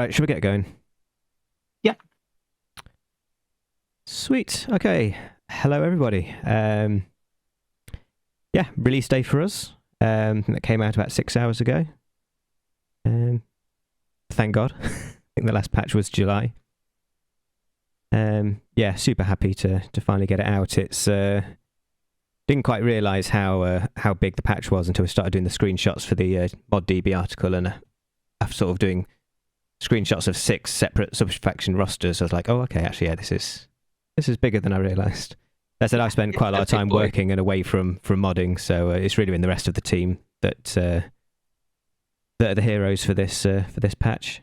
Right, should we get going? Yeah. Sweet. Okay. Hello, everybody. Yeah, release day for us. That came out about 6 hours ago. Thank God. I think the last patch was July. Yeah, super happy to finally get it out. It's didn't quite realise how big the patch was until we started doing the screenshots for the ModDB article, and after sort of doing screenshots of 6 separate subfaction rosters, I was like, oh, okay, actually, yeah, this is bigger than I realised. That said, I spent quite a lot of time working and away from modding, so it's really been the rest of the team that are the heroes for this patch.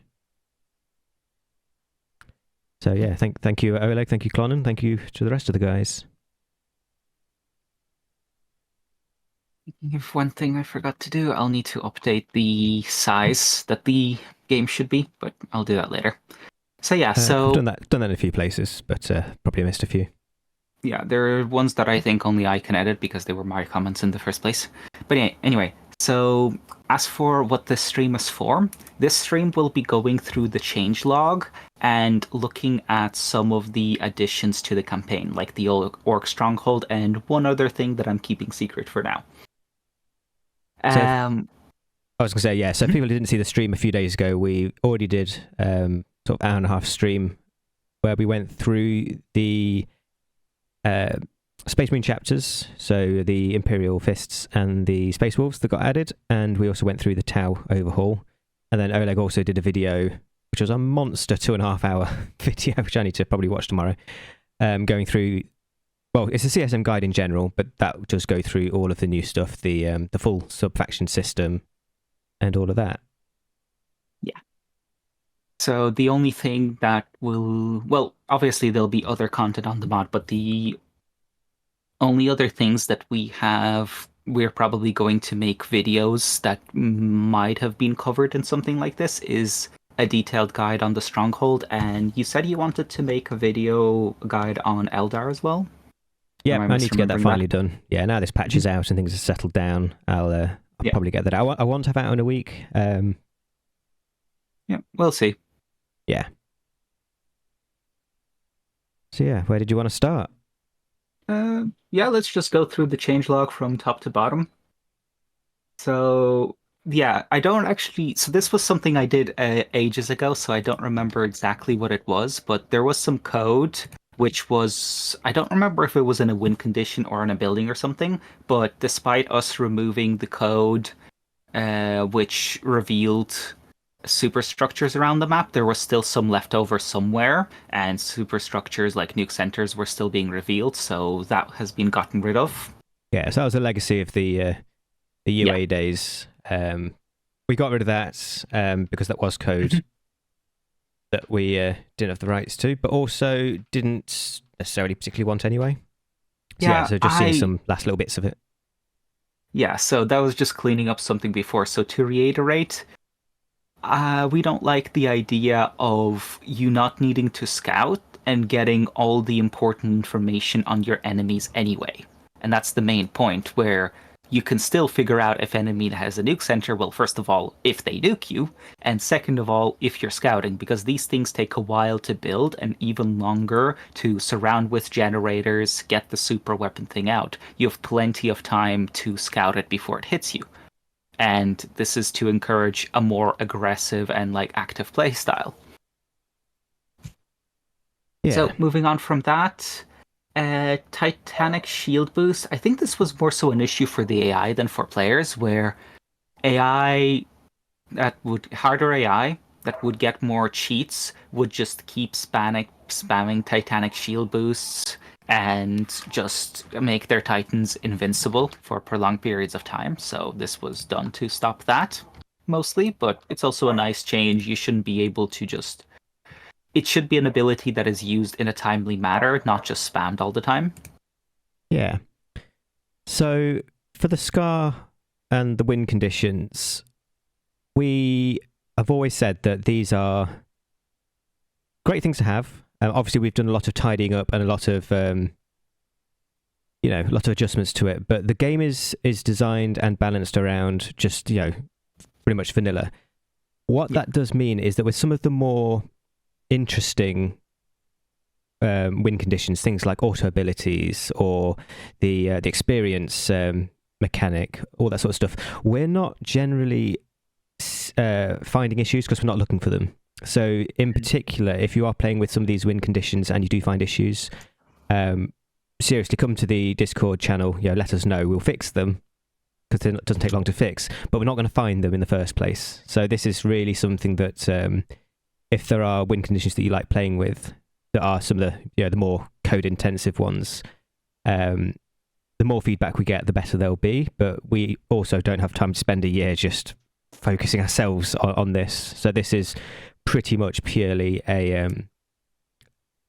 So yeah, thank you Oleg, thank you Clonan, thank you to the rest of the guys. If one thing I forgot to do, I'll need to update the size that the game should be, but I'll do that later. So yeah, I've done that in a few places, but probably missed a few. Yeah, there are ones that I think only I can edit because they were my comments in the first place. But anyway, so as for what this stream is for, this stream will be going through the changelog and looking at some of the additions to the campaign, like the Orc Stronghold and one other thing that I'm keeping secret for now. So I was going to say, yeah, so if people didn't see the stream a few days ago, we already did sort of hour and a half stream where we went through the Space Marine chapters, so the Imperial Fists and the Space Wolves that got added, and we also went through the Tau overhaul. And then Oleg also did a video, which was a monster 2.5 hour video, which I need to probably watch tomorrow, going through, well, it's a CSM guide in general, but that does go through all of the new stuff, the full subfaction system and all of that. Yeah. So the only thing that will, well, obviously there'll be other content on the mod, but the only other things that we're probably going to make videos that might have been covered in something like this is a detailed guide on the Stronghold. And you said you wanted to make a video guide on Eldar as well? Yeah, I need to get that finally done. Yeah, now this patch is out and things have settled down, I'll probably get that out. I want to have it out in a week. Yeah, we'll see. Yeah. So yeah, where did you want to start? Yeah, let's just go through the changelog from top to bottom. So yeah, I don't actually. So this was something I did ages ago, so I don't remember exactly what it was, but there was some code which was, I don't remember if it was in a win condition or in a building or something, but despite us removing the code, which revealed superstructures around the map, there was still some left over somewhere, and superstructures like nuke centers were still being revealed, so that has been gotten rid of. Yeah, so that was a legacy of the UA days. We got rid of that because that was code that we didn't have the rights to, but also didn't necessarily particularly want anyway. So, yeah, so just seeing some last little bits of it. Yeah, so that was just cleaning up something before. So to reiterate, we don't like the idea of you not needing to scout and getting all the important information on your enemies anyway. And that's the main point, where you can still figure out if enemy has a nuke center, well, first of all, if they nuke you, and second of all, if you're scouting, because these things take a while to build and even longer to surround with generators, get the super weapon thing out. You have plenty of time to scout it before it hits you. And this is to encourage a more aggressive and active play style. Yeah. So moving on from that, Titanic shield boost. I think this was more so an issue for the AI than for players, where harder AI that would get more cheats would just keep spamming Titanic shield boosts and just make their Titans invincible for prolonged periods of time. So this was done to stop that, mostly, but it's also a nice change. You shouldn't be able to just... It should be an ability that is used in a timely manner, not just spammed all the time. Yeah. So for the Scar and the win conditions, we have always said that these are great things to have. Obviously, we've done a lot of tidying up and a lot of, a lot of adjustments to it. But the game is designed and balanced around just, pretty much vanilla. What that does mean is that with some of the more interesting win conditions, things like auto abilities or the experience mechanic, all that sort of stuff, we're not generally finding issues because we're not looking for them. So in particular, if you are playing with some of these win conditions and you do find issues, seriously, come to the Discord channel, let us know. We'll fix them because it doesn't take long to fix, but we're not going to find them in the first place. So this is really something that if there are win conditions that you like playing with, that are some of the the more code intensive ones, the more feedback we get, the better they'll be. But we also don't have time to spend a year just focusing ourselves on this. So this is pretty much purely going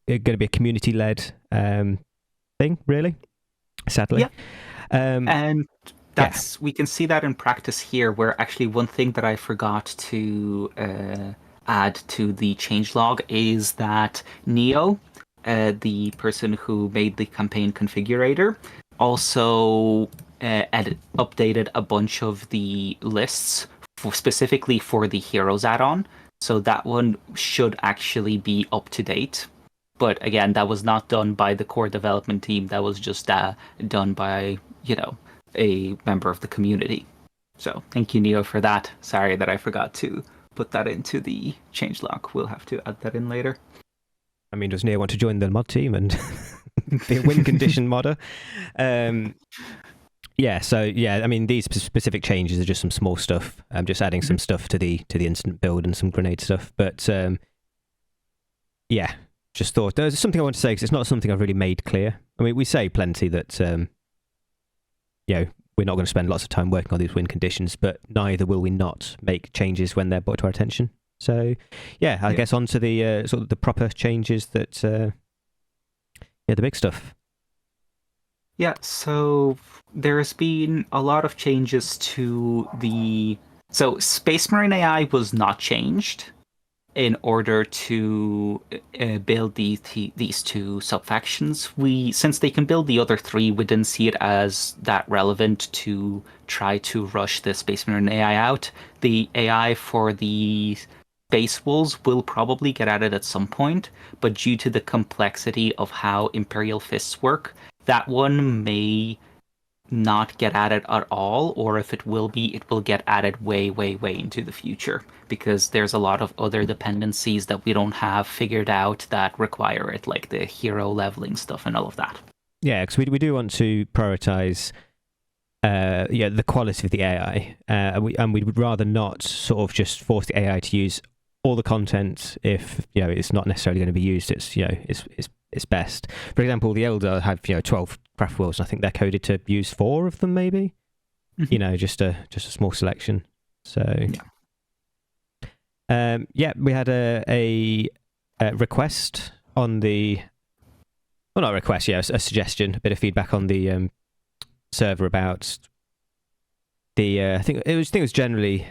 to be a community led thing, really. Sadly, and that's we can see that in practice here. Where actually one thing that I forgot to add to the changelog is that Neo, the person who made the campaign configurator, also updated a bunch of the lists specifically for the Heroes add-on. So that one should actually be up to date. But again, that was not done by the core development team. That was just done by, a member of the community. So thank you, Neo, for that. Sorry that I forgot to put that into the changelog. We'll have to add that in later. I mean, does Neo want to join the mod team and be a win condition modder? I mean, these specific changes are just some small stuff. I'm just adding some stuff to the instant build and some grenade stuff. But just thought there's something I want to say because it's not something I've really made clear. I mean, we say plenty that we're not going to spend lots of time working on these win conditions, but neither will we not make changes when they're brought to our attention. So, I guess on to the sort of the proper changes that, the big stuff. Yeah, so there's been a lot of changes to So Space Marine AI was not changed in order to build these two sub-factions. Since they can build the other three, we didn't see it as that relevant to try to rush the Space Marine AI out. The AI for the Space Wolves will probably get added at some point, but due to the complexity of how Imperial Fists work, that one may not get added at all, or if it will be, it will get added way, way, way into the future, because there's a lot of other dependencies that we don't have figured out that require it, like the hero leveling stuff and all of that. Yeah, because we do want to prioritize the quality of the AI, and we would rather not sort of just force the AI to use all the content if it's not necessarily going to be used. It's best. For example, the Elder have 12 craft worlds, and I think they're coded to use 4 of them, maybe. Mm-hmm. Just a small selection. So we had a request on the, well, not a request, a suggestion, a bit of feedback on the server about the I think it was generally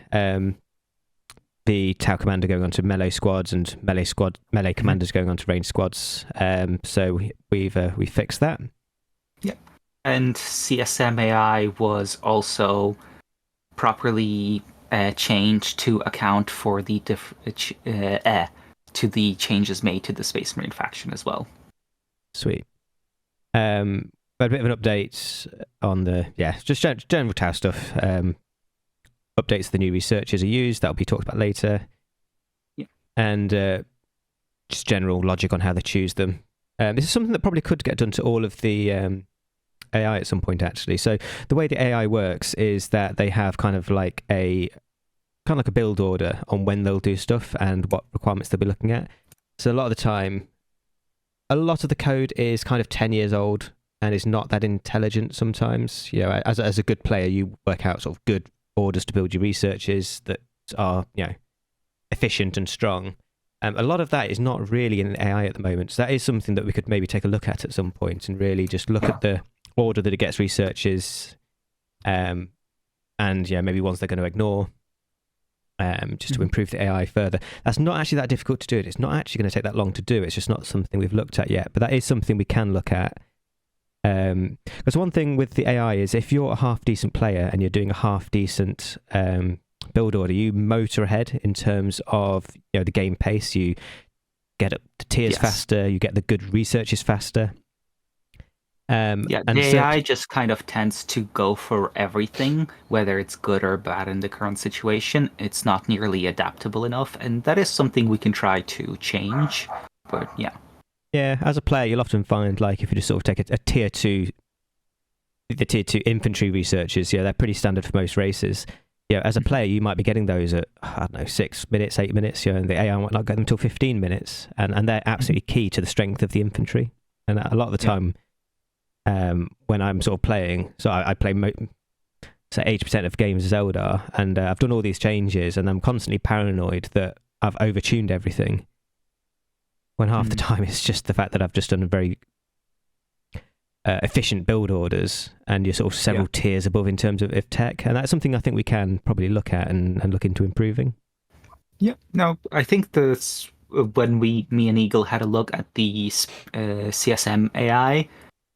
the Tau commander going on to melee squads and melee commanders going on to ranged squads. So we fixed that. Yep. And CSM AI was also properly changed to account for the to the changes made to the Space Marine faction as well. Sweet. A bit of an update on the just general Tau stuff. Updates the new researchers are used. That'll be talked about later. Yeah. And just general logic on how they choose them. This is something that probably could get done to all of the AI at some point, actually. So the way the AI works is that they have kind of like a build order on when they'll do stuff and what requirements they'll be looking at. So a lot of the time, a lot of the code is kind of 10 years old and is not that intelligent sometimes. As a good player, you work out sort of good orders to build your researches that are efficient and strong. A lot of that is not really in AI at the moment, so that is something that we could maybe take a look at some point and really just look at the order that it gets researches, and maybe ones they're going to ignore, just to improve the AI further. That's not actually that difficult to do. It's not actually going to take that long to do. It's just not something we've looked at yet, but that is something we can look at. Because one thing with the AI is if you're a half decent player and you're doing a half decent build order. You motor ahead in terms of the game pace. You get up the tiers faster. You get the good researches faster. The AI just kind of tends to go for everything, whether it's good or bad in the current situation. It's not nearly adaptable enough, and that is something we can try to change. But yeah. Yeah, as a player, you'll often find, like, if you just sort of take a tier 2, the tier 2 infantry researchers, they're pretty standard for most races. As a player, you might be getting those at, I don't know, 6 minutes, 8 minutes, and the AI might not get them until 15 minutes. And they're absolutely key to the strength of the infantry. And a lot of the time, when I'm sort of playing, so I play, say, 80% of games as Eldar, and I've done all these changes, and I'm constantly paranoid that I've overtuned everything. When half the time it's just the fact that I've just done a very efficient build orders, and you're sort of several tiers above in terms of tech, and that's something I think we can probably look at and look into improving. Yeah, no, I think this when me and Eagle had a look at the CSM AI,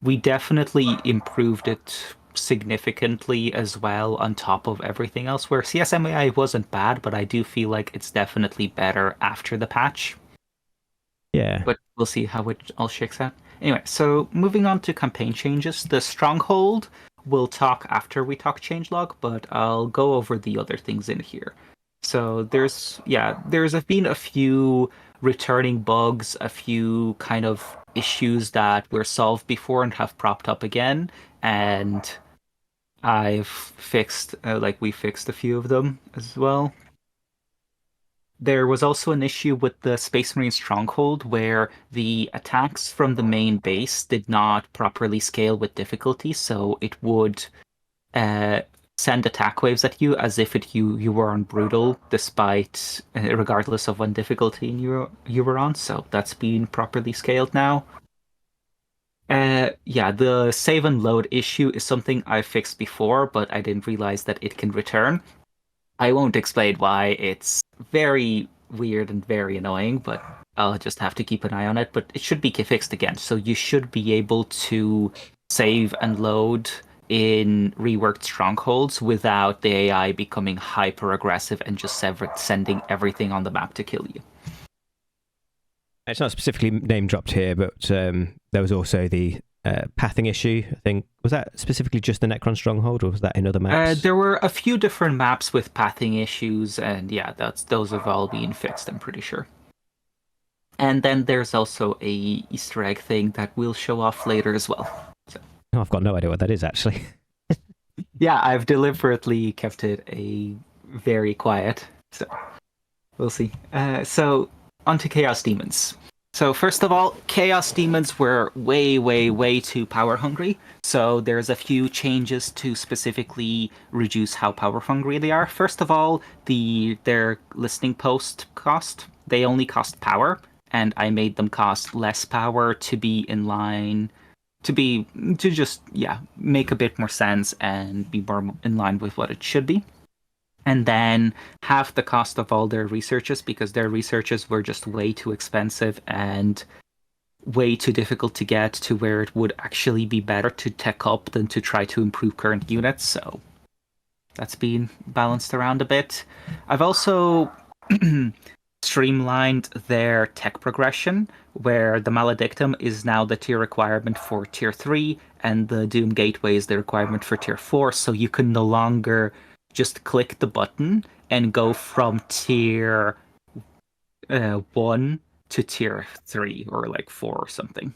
we definitely improved it significantly as well on top of everything else. Where CSM AI wasn't bad, but I do feel like it's definitely better after the patch. Yeah. But we'll see how it all shakes out. Anyway, so moving on to campaign changes. The stronghold we'll talk after we talk changelog, but I'll go over the other things in here. So there's been a few returning bugs, a few kind of issues that were solved before and have propped up again, and I've fixed we fixed a few of them as well. There was also an issue with the Space Marine Stronghold where the attacks from the main base did not properly scale with difficulty, so it would send attack waves at you as if you were on brutal, despite regardless of what difficulty you were on. So that's been properly scaled now. The save and load issue is something I fixed before, but I didn't realize that it can return. I won't explain why. It's very weird and very annoying, but I'll just have to keep an eye on it. But it should be fixed again, so you should be able to save and load in reworked strongholds without the AI becoming hyper aggressive and just sending everything on the map to kill you. It's not specifically name dropped here, but there was also the pathing issue. I think, was that specifically just the Necron Stronghold, or was that in other maps? There were a few different maps with pathing issues, and those have all been fixed, I'm pretty sure. And then there's also a Easter egg thing that we'll show off later as well. So. Oh, I've got no idea what that is, actually. Yeah, I've deliberately kept it very quiet, so we'll see. So onto Chaos Demons. So first of all, Chaos Demons were way, way, way too power hungry. So there's a few changes to specifically reduce how power hungry they are. First of all, their listening post cost. They only cost power, and I made them cost less power to be in line, to just make a bit more sense and be more in line with what it should be. And then half the cost of all their researches, because their researches were just way too expensive and way too difficult to get to where it would actually be better to tech up than to try to improve current units. So that's been balanced around a bit. I've also streamlined their tech progression, where the Maledictum is now the tier requirement for tier 3, and the Doom Gateway is the requirement for tier 4, so you can no longer just click the button and go from tier 1 to tier 3 or 4 or something.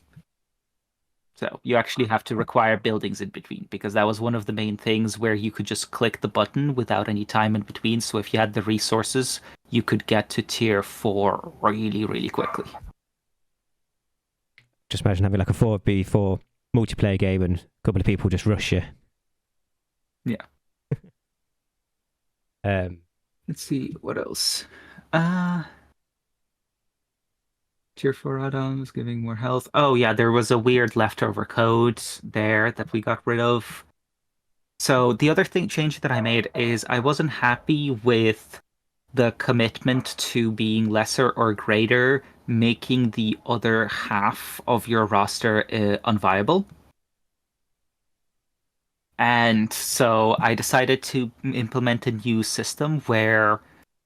So you actually have to require buildings in between, because that was one of the main things where you could just click the button without any time in between. So if you had the resources, you could get to tier 4 really, really quickly. Just imagine having like a 4v4 multiplayer game and a couple of people just rush you. Yeah. Let's see, what else? Tier 4 add-ons, giving more health. Oh yeah, there was a weird leftover code there that we got rid of. So the other change that I made is I wasn't happy with the commitment to being lesser or greater, making the other half of your roster unviable. And so I decided to implement a new system where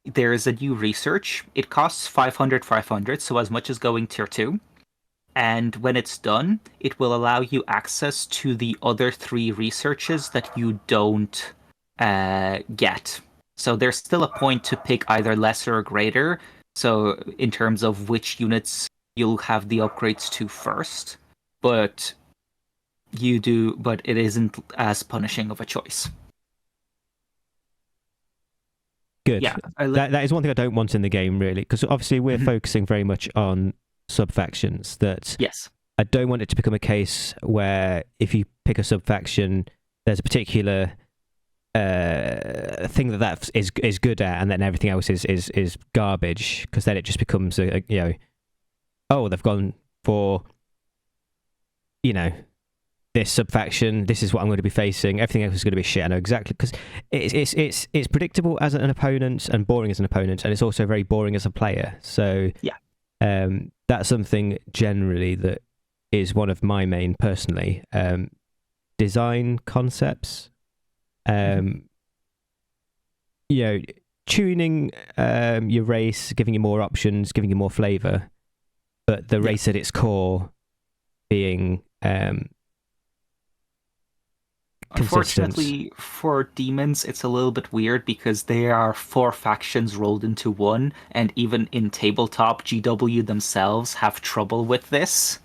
there is a new research. It costs 500, so as much as going tier 2. And when it's done, it will allow you access to the other 3 researches that you don't get. So there's still a point to pick either lesser or greater. So in terms of which units you'll have the upgrades to first, but it isn't as punishing of a choice. Good. Yeah, that is one thing I don't want in the game, really, because obviously we're focusing very much on sub-factions. That yes, I don't want it to become a case where if you pick a sub-faction, there's a particular thing that is good at, and then everything else is garbage, because then it just becomes oh, they've gone for this sub-faction, this is what I'm going to be facing, everything else is going to be shit. I know exactly, because it's predictable as an opponent and boring as an opponent, and it's also very boring as a player. So yeah, that's something generally that is one of my main, personally, design concepts. Tuning your race, giving you more options, giving you more flavor, but the race at its core being unfortunately for demons, it's a little bit weird because there are 4 factions rolled into one, and even in tabletop, GW themselves have trouble with this.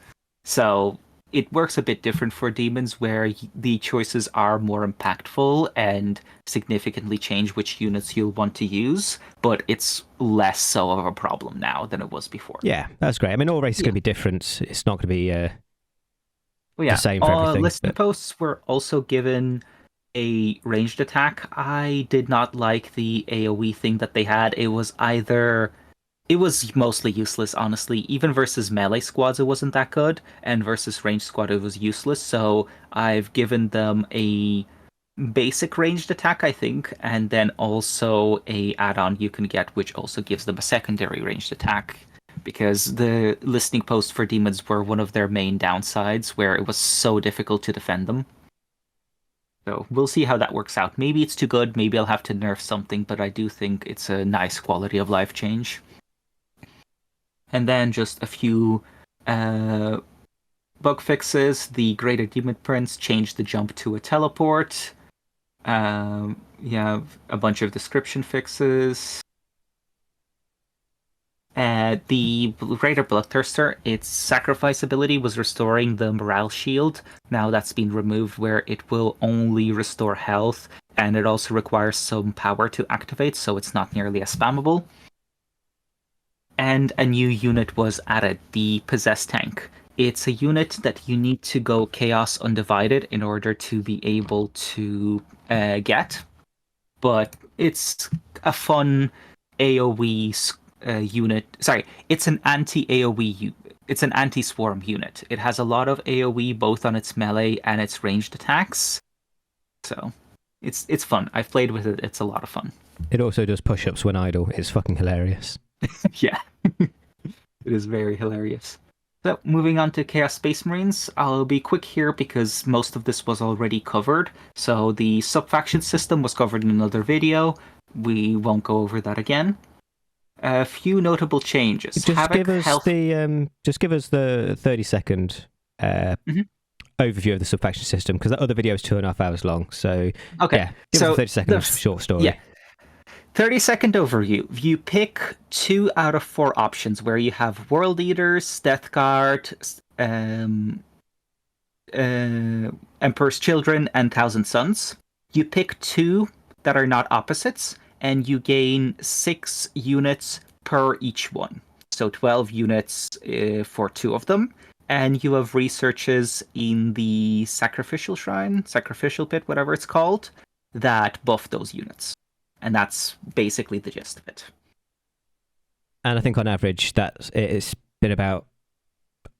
So it works a bit different for demons, where the choices are more impactful and significantly change which units you'll want to use, but it's less so of a problem now than it was before. Yeah, that's great. I mean, all races are going to be different. It's not going to be the same for everything. Listening posts were also given a ranged attack. I did not like the AoE thing that they had. It was mostly useless, honestly. Even versus melee squads, it wasn't that good, and versus ranged squad, it was useless. So I've given them a basic ranged attack, I think, and then also a add-on you can get, which also gives them a secondary ranged attack. Because the listening posts for demons were one of their main downsides, where it was so difficult to defend them. So we'll see how that works out. Maybe it's too good, maybe I'll have to nerf something, but I do think it's a nice quality of life change. And then just a few bug fixes. The Greater Demon Prince changed the jump to a teleport. You have a bunch of description fixes. The Greater Bloodthirster, its sacrifice ability was restoring the morale shield. Now that's been removed, where it will only restore health, and it also requires some power to activate, so it's not nearly as spammable. And a new unit was added, the Possessed Tank. It's a unit that you need to go Chaos Undivided in order to be able to get, but it's a fun AoE unit. Sorry, it's an anti-AoE. It's an anti-swarm unit. It has a lot of AoE both on its melee and its ranged attacks. So it's fun. I've played with it. It's a lot of fun. It also does push-ups when idle. It's fucking hilarious. Yeah, it is very hilarious. So moving on to Chaos Space Marines, I'll be quick here because most of this was already covered. So the sub-faction system was covered in another video. We won't go over that again. A few notable changes. Just give us the 30-second overview of the sub-faction system, because that other video is 2.5 hours long. So okay, give us a 30-second short story. Yeah. 30-second overview. You pick 2 out of 4 options, where you have World Eaters, Death Guard, Emperor's Children, and Thousand Sons. You pick 2 that are not opposites, and you gain 6 units per each one. So 12 units for 2 of them. And you have researches in the Sacrificial Shrine, Sacrificial Pit, whatever it's called, that buff those units. And that's basically the gist of it. And I think on average, it's been about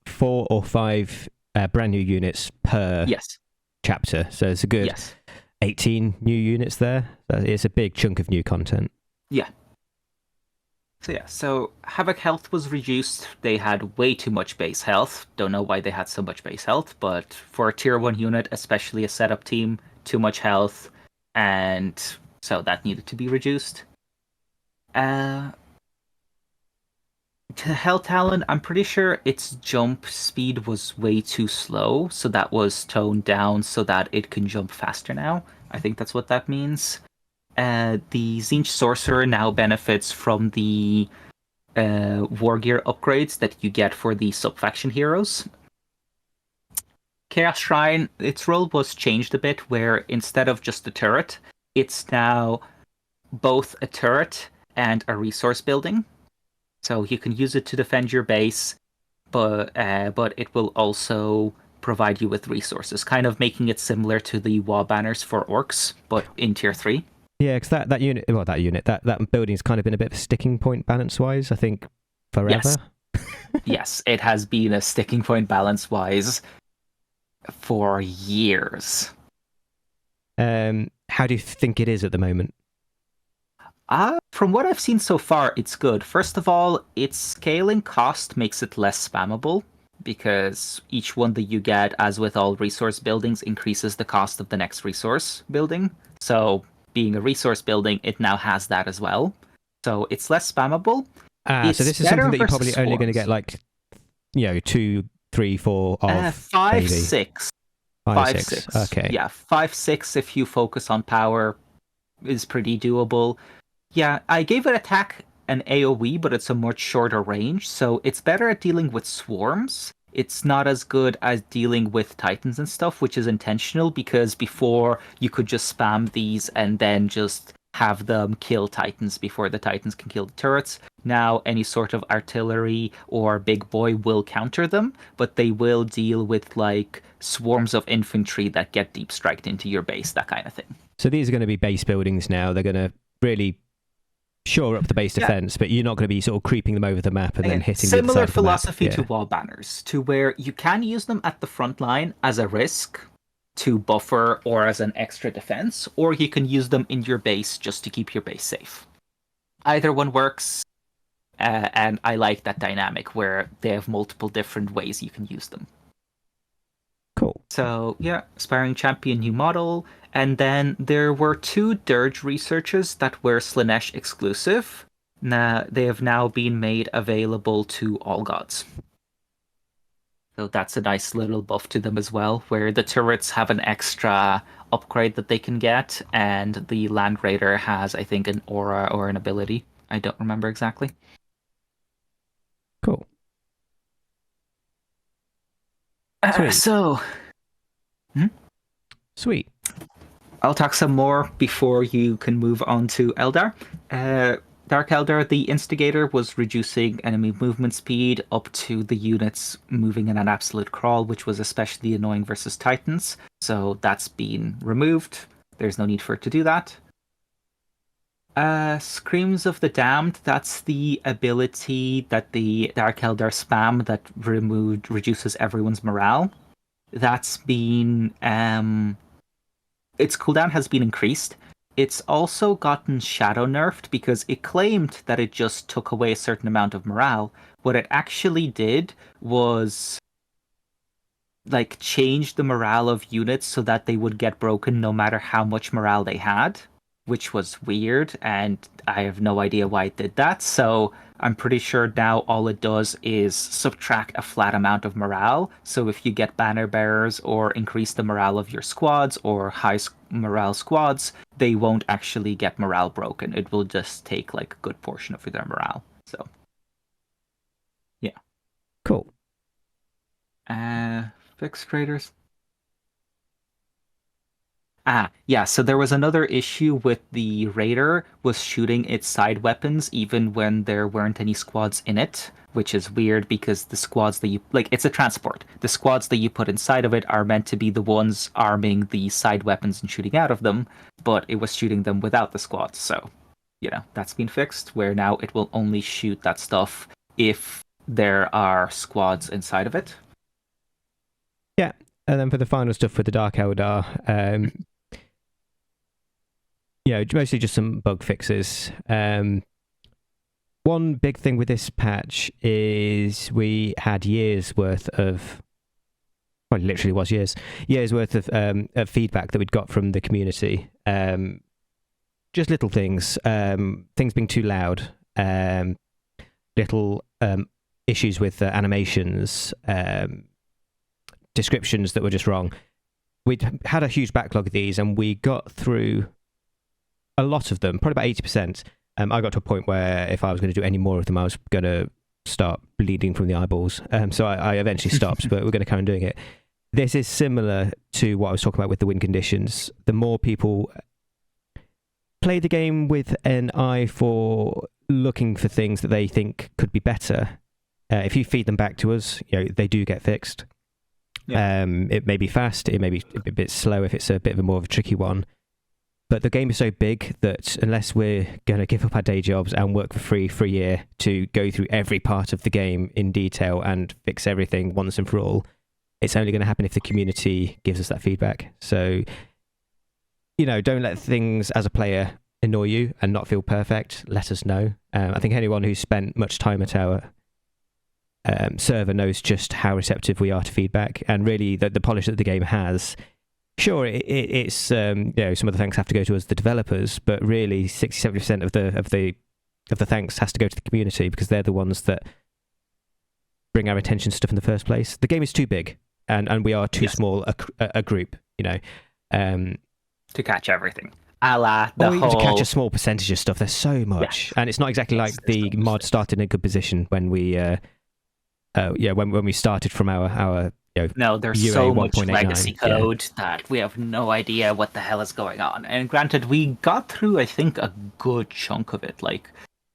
4 or 5 brand new units per chapter. So it's a good 18 new units there. It's a big chunk of new content. Yeah. So Havoc health was reduced. They had way too much base health. Don't know why they had so much base health, but for a tier 1 unit, especially a setup team, too much health, and so that needed to be reduced. To Hell Talon, I'm pretty sure its jump speed was way too slow, so that was toned down so that it can jump faster now. I think that's what that means. The Tzeentch Sorcerer now benefits from the war gear upgrades that you get for the sub-faction heroes. Chaos Shrine, its role was changed a bit, where instead of just a turret, it's now both a turret and a resource building. So you can use it to defend your base, but it will also provide you with resources, kind of making it similar to the wall banners for orcs, but in tier 3. Yeah, because that building's kind of been a bit of a sticking point balance-wise, I think, forever. Yes, it has been a sticking point balance-wise for years. How do you think it is at the moment? From what I've seen so far, it's good. First of all, its scaling cost makes it less spammable, because each one that you get, as with all resource buildings, increases the cost of the next resource building. So, being a resource building, it now has that as well. So, it's less spammable. So this is something that you're probably only going to get, like, 2, 3, 4 of 5, maybe. 6. 5, 6. Okay. Yeah, 5, 6 if you focus on power is pretty doable. Yeah, I gave it attack an AoE, but it's a much shorter range, so it's better at dealing with swarms. It's not as good as dealing with titans and stuff, which is intentional, because before you could just spam these and then just have them kill titans before the titans can kill the turrets. Now any sort of artillery or big boy will counter them, but they will deal with like swarms of infantry that get deep striked into your base, that kind of thing. So these are going to be base buildings now. They're going to really shore up the base defense, but you're not going to be sort of creeping them over the map and then hitting similar the other side philosophy of the map. to wall banners, to where you can use them at the front line as a risk to buffer or as an extra defense, or you can use them in your base just to keep your base safe. Either one works, and I like that dynamic where they have multiple different ways you can use them. Cool. So yeah, Aspiring Champion new model. And then there were 2 Dirge researches that were Slaanesh exclusive. Now they have now been made available to all gods. So that's a nice little buff to them as well, where the turrets have an extra upgrade that they can get, and the Land Raider has, I think, an aura or an ability. I don't remember exactly. Cool. Sweet. I'll talk some more before you can move on to Eldar. Dark Eldar, the Instigator, was reducing enemy movement speed up to the units moving in an absolute crawl, which was especially annoying versus Titans. So that's been removed. There's no need for it to do that. Screams of the Damned, that's the ability that the Dark Eldar spam that reduces everyone's morale. That's been... its cooldown has been increased. It's also gotten shadow nerfed because it claimed that it just took away a certain amount of morale. What it actually did was like change the morale of units so that they would get broken no matter how much morale they had, which was weird, and I have no idea why it did that. So I'm pretty sure now all it does is subtract a flat amount of morale. So if you get banner bearers or increase the morale of your squads or high morale squads, they won't actually get morale broken. It will just take like a good portion of their morale. So, yeah. Cool. Fixed traders. Yeah, so there was another issue with the Raider was shooting its side weapons even when there weren't any squads in it, which is weird because the squads that you... Like, it's a transport. The squads that you put inside of it are meant to be the ones arming the side weapons and shooting out of them, but it was shooting them without the squads, so, that's been fixed, where now it will only shoot that stuff if there are squads inside of it. Yeah, and then for the final stuff with the Dark Eldar, mostly just some bug fixes. One big thing with this patch is we had years worth of well, it literally was years worth of feedback that we'd got from the community. Just little things, things being too loud, little issues with animations, descriptions that were just wrong. We'd had a huge backlog of these, and we got through a lot of them, probably about 80%. I got to a point where if I was going to do any more of them, I was going to start bleeding from the eyeballs. So I eventually stopped, but we're going to carry on doing it. This is similar to what I was talking about with the win conditions. The more people play the game with an eye for looking for things that they think could be better, if you feed them back to us, they do get fixed. Yeah. It may be fast, it may be a bit slow if it's a bit of a more of a tricky one. But the game is so big that unless we're going to give up our day jobs and work for free for a year to go through every part of the game in detail and fix everything once and for all, it's only going to happen if the community gives us that feedback. So, don't let things as a player annoy you and not feel perfect. Let us know. I think anyone who's spent much time at our server knows just how receptive we are to feedback, and really the polish that the game has. Sure, it's some of the thanks have to go to us, the developers, but really 60-70% of the thanks has to go to the community, because they're the ones that bring our attention to stuff in the first place. The game is too big, and we are too small a group, to catch everything. To catch a small percentage of stuff. There's so much, and it's not exactly like the mod started in a good position when we when we started from our no, there's UA so much 1.89. legacy code that we have no idea what the hell is going on. And granted, we got through, I think, a good chunk of it. Like,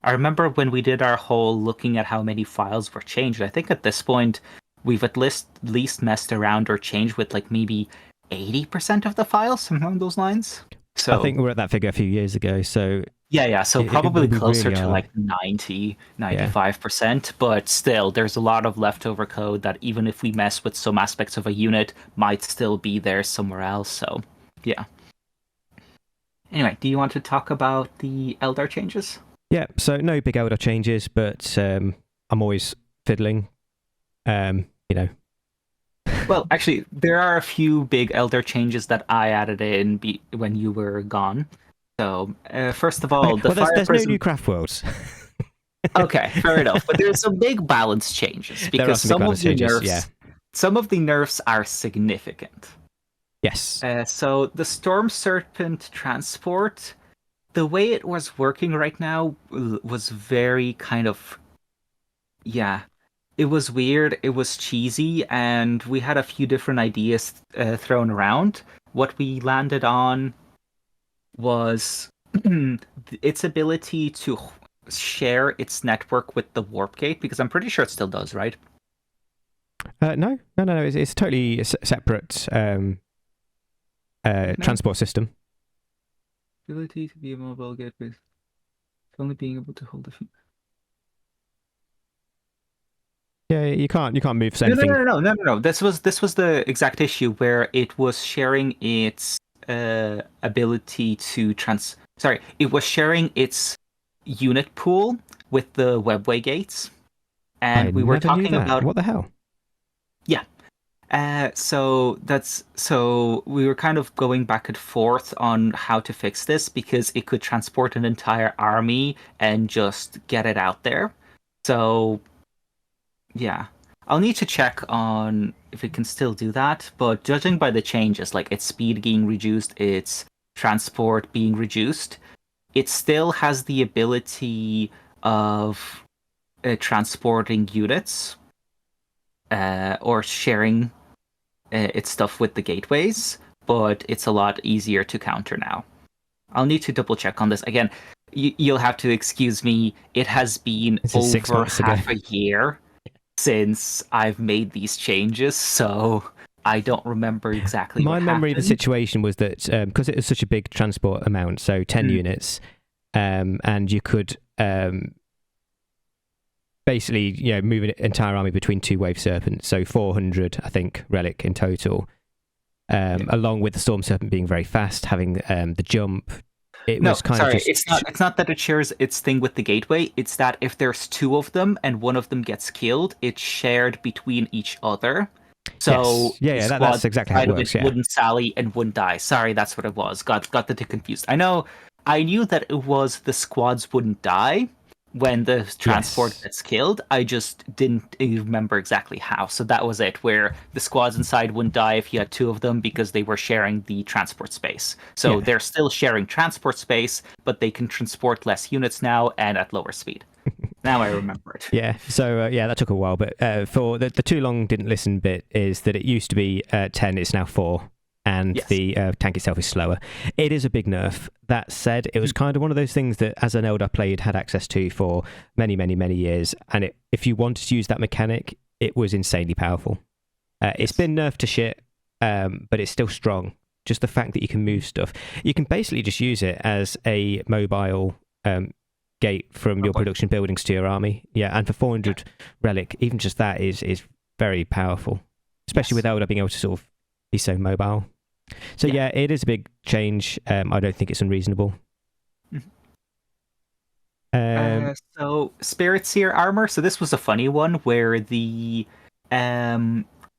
I remember when we did our whole looking at how many files were changed. I think at this point, we've at least messed around or changed with like maybe 80% of the files, something along those lines. So I think we were at that figure a few years ago. So yeah. So probably closer really to like 90, 95%. But still, there's a lot of leftover code that even if we mess with some aspects of a unit, might still be there somewhere else. So yeah. Anyway, do you want to talk about the Eldar changes? Yeah, so no big Eldar changes, but I'm always fiddling. Well, actually, there are a few big Eldar changes that I added in when you were gone. So, first of all, there's no new craft worlds. Okay, fair enough. But there's some big balance changes, because some of the nerfs are significant. Yes. So the Storm Serpent transport, the way it was working right now was very kind of, it was weird, it was cheesy, and we had a few different ideas thrown around. What we landed on was its ability to share its network with the warp gate, because I'm pretty sure it still does, right? No. It's totally separate transport system. Ability to be a mobile gateway. Only being able to hold a few. Yeah, you can't move anything. No. This was the exact issue where it was sharing its ability to it was sharing its unit pool with the webway gates, and we were talking about what the hell. Yeah. So we were kind of going back and forth on how to fix this, because it could transport an entire army and just get it out there. So yeah, I'll need to check on if it can still do that, but judging by the changes, like its speed being reduced, its transport being reduced, it still has the ability of transporting units or sharing its stuff with the gateways, but it's a lot easier to counter now. I'll need to double check on this. Again, you'll have to excuse me. It has been over half a year since I've made these changes, so I don't remember exactly My what memory happened. of the situation was that because it was such a big transport amount, so 10 units, and you could basically move an entire army between two wave serpents, so 400 I think relic in total, along with the storm serpent being very fast, having the jump. It's not that it shares its thing with the gateway. It's that if there's two of them and one of them gets killed, it's shared between each other. So yes. That's exactly how it works. Yeah. wouldn't sally and wouldn't die. Sorry, that's what it was. Got the two confused. I knew that it was the squads wouldn't die when the transport gets killed. I just didn't remember exactly how. So that was it, where the squads inside wouldn't die if you had two of them because they were sharing the transport space. So they're still sharing transport space, but they can transport less units now and at lower speed. Now I remember it. Yeah. So that took a while, but for the too long didn't listen bit is that it used to be 10, it's now 4. And the tank itself is slower. It is a big nerf. That said, it was kind of one of those things that, as an Eldar played, had access to for many, many, many years. And if you wanted to use that mechanic, it was insanely powerful. It's been nerfed to shit, but it's still strong. Just the fact that you can move stuff. You can basically just use it as a mobile gate from your production buildings to your army. Yeah, and for 400 relic, even just that is very powerful. Especially with Eldar being able to sort of be so mobile. So yeah, it is a big change. I don't think it's unreasonable. So Spirit Seer armor. So this was a funny one where the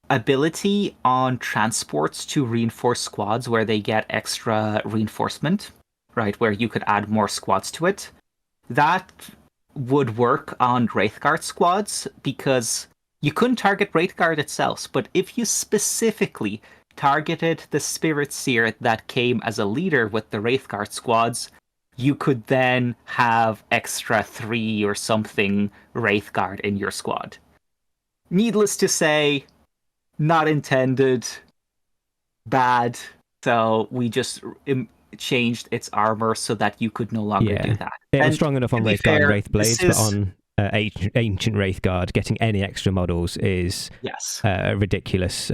ability on transports to reinforce squads, where they get extra reinforcement, right? Where you could add more squads to it. That would work on Wraithguard squads because you couldn't target Wraithguard itself, but if you specifically targeted the Spirit Seer that came as a leader with the Wraithguard squads, you could then have extra 3 or something Wraithguard in your squad. Needless to say, not intended, bad. So we just changed its armor so that you could no longer do that. It was strong enough on Wraithguard and Wraith Blades, but on Ancient Wraithguard, getting any extra models is a ridiculous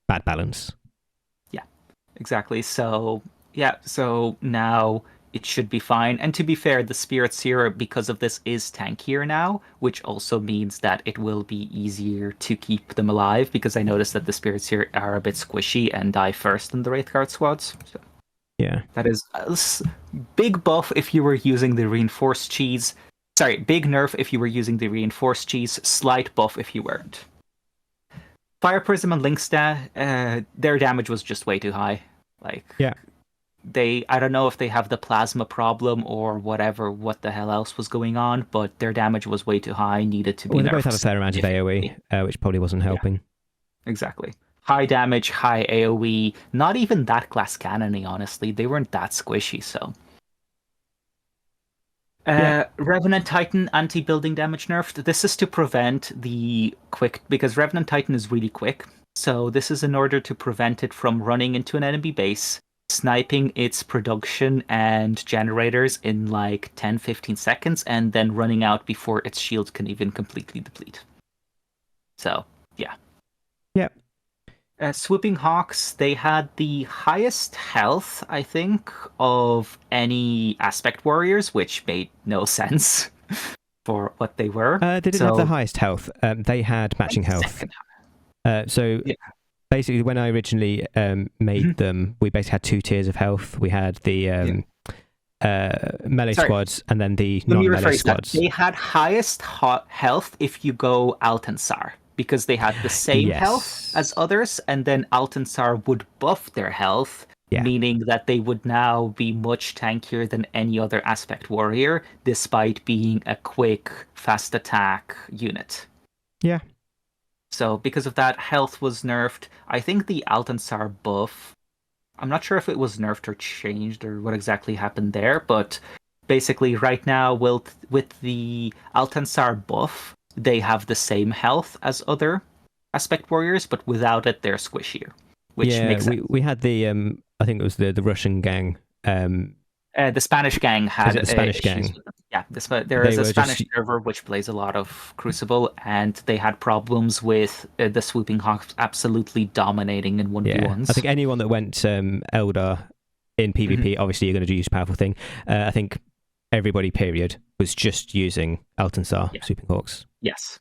bad balance. Yeah, exactly. So now it should be fine. And to be fair, the Spirit Seer, because of this, is tankier now, which also means that it will be easier to keep them alive, because I noticed that the Spirit Seer are a bit squishy and die first in the Wraithguard squads. So yeah. That is a big buff if you were using the reinforced cheese. Sorry, big nerf if you were using the reinforced cheese, slight buff if you weren't. Fire Prism and Linksta, their damage was just way too high. I don't know if they have the plasma problem or what the hell else was going on, but their damage was way too high, needed to be nerfed. They both have a fair amount of AoE, which probably wasn't helping. Yeah, exactly. High damage, high AoE, not even that glass cannony, honestly. They weren't that squishy, so. Revenant Titan anti-building damage nerfed. This is to prevent the quick, because Revenant Titan is really quick. So this is in order to prevent it from running into an enemy base, sniping its production and generators in like 10-15 seconds, and then running out before its shield can even completely deplete. So, yeah. Yep. Swooping Hawks, they had the highest health, I think, of any Aspect Warriors, which made no sense for what they were. They didn't have the highest health. They had matching health. Basically, when I originally made them, we basically had 2 tiers of health. We had the melee squads and then the non-melee squads. They had highest health if you go Altensar, because they had the same health as others, and then Altensar would buff their health, meaning that they would now be much tankier than any other Aspect Warrior, despite being a quick, fast attack unit. Yeah. So because of that, health was nerfed. I think the Altensar buff, I'm not sure if it was nerfed or changed or what exactly happened there, but basically right now with the Altensar buff, they have the same health as other Aspect Warriors, but without it, they're squishier. Which makes sense. We had the, I think it was the Russian gang. The Spanish gang had the Spanish gang. Yeah, there is a Spanish server which plays a lot of Crucible, and they had problems with the Swooping Hawks absolutely dominating in 1v1s. I think anyone that went Eldar in PvP, obviously you're going to use powerful thing. I think everybody, period, was just using Altensar Swooping Hawks. Yes.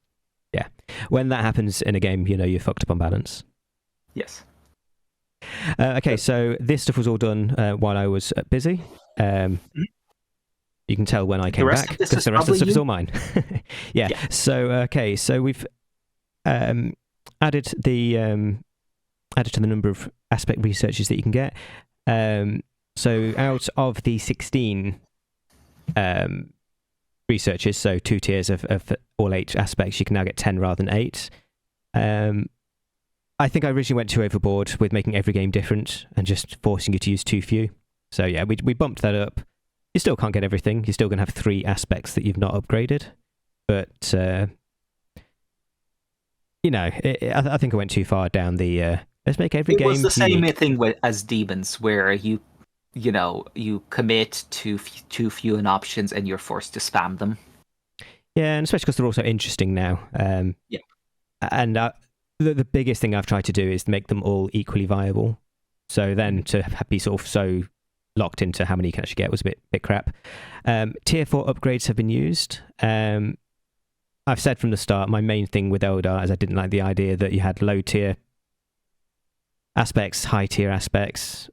Yeah. When that happens in a game, you're fucked up on balance. Yes. Okay, so this stuff was all done while I was busy. You can tell when I came back, because the rest of the stuff is all mine. Yeah. So, okay, so we've... added to the number of aspect researches that you can get. So out of the 16 researches, so 2 tiers of all 8 aspects, you can now get 10 rather than 8. I think I originally went too overboard with making every game different and just forcing you to use too few. So yeah, we bumped that up. You still can't get everything. You're still going to have 3 aspects that you've not upgraded. But, I think I went too far down the... let's make every game... It was the same unique. thing as Demons, where you commit to too few an options and you're forced to spam them. Yeah, and especially because they're also interesting now. Yeah. And the biggest thing I've tried to do is make them all equally viable. So then to be sort of so locked into how many you can actually get was a bit crap. Tier 4 upgrades have been used. I've said from the start, my main thing with Eldar is I didn't like the idea that you had low tier aspects, high tier aspects.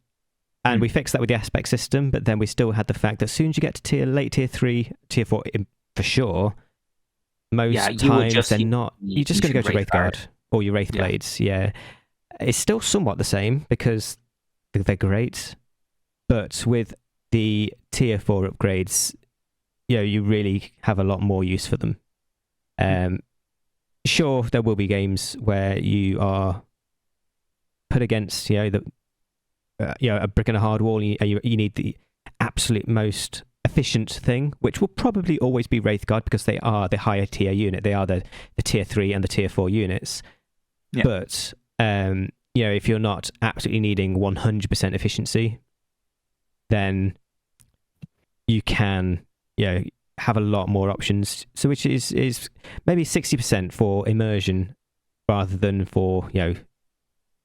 And we fixed that with the aspect system, but then we still had the fact that as soon as you get to late tier 3, tier 4 for sure, most times they're not. You're just going to go to Wraithguard or your Wraith Blades. Yeah. It's still somewhat the same because they're great, but with the tier 4 upgrades, you really have a lot more use for them. Sure, there will be games where you are put against, a brick and a hard wall. You need the absolute most efficient thing, which will probably always be Wraithguard because they are the higher tier unit. They are the tier 3 and the tier 4 units. Yeah. But if you're not absolutely needing 100% efficiency, then you can have a lot more options. So which is maybe 60% for immersion rather than for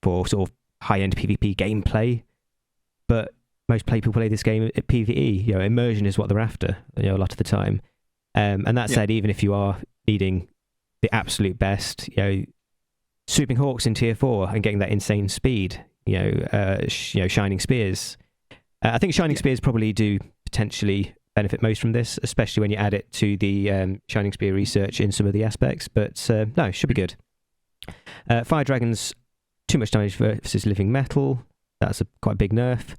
for sort of high-end PvP gameplay. But most people play this game at PvE. Immersion is what they're after, a lot of the time. And that said, even if you are needing the absolute best, swooping hawks in tier 4 and getting that insane speed, shining spears. I think shining spears probably do potentially benefit most from this, especially when you add it to the shining spear research in some of the aspects. But no, it should be good. Fire dragons, too much damage versus living metal. That's a quite big nerf.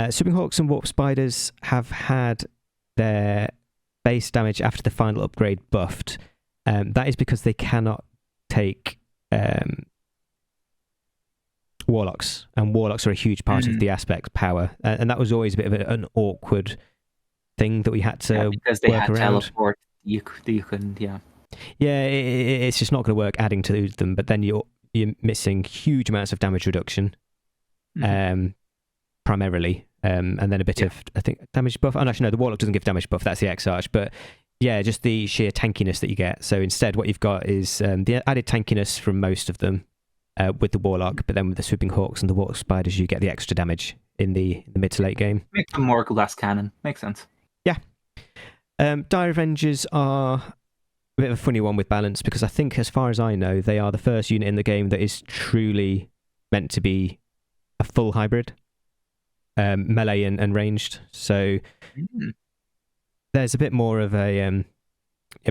Swooping hawks and warp spiders have had their base damage after the final upgrade buffed. That is because they cannot take warlocks, and warlocks are a huge part of the aspect power, and that was always a bit of an awkward thing that we had to because they work had around. Teleport. You couldn't, it's just not going to work adding to them. But then you're missing huge amounts of damage reduction, primarily, and then a bit of, I think, damage buff. Oh, no, actually, no, the warlock doesn't give damage buff. That's the Exarch, but yeah, just the sheer tankiness that you get. So instead, what you've got is the added tankiness from most of them with the warlock, but then with the swooping hawks and the warp spiders, you get the extra damage in the mid to late game. Make them more glass cannon. Makes sense. Yeah. Dire Avengers are a bit of a funny one with balance because I think, as far as I know, they are the first unit in the game that is truly meant to be a full hybrid, melee and ranged. So there's a bit more of a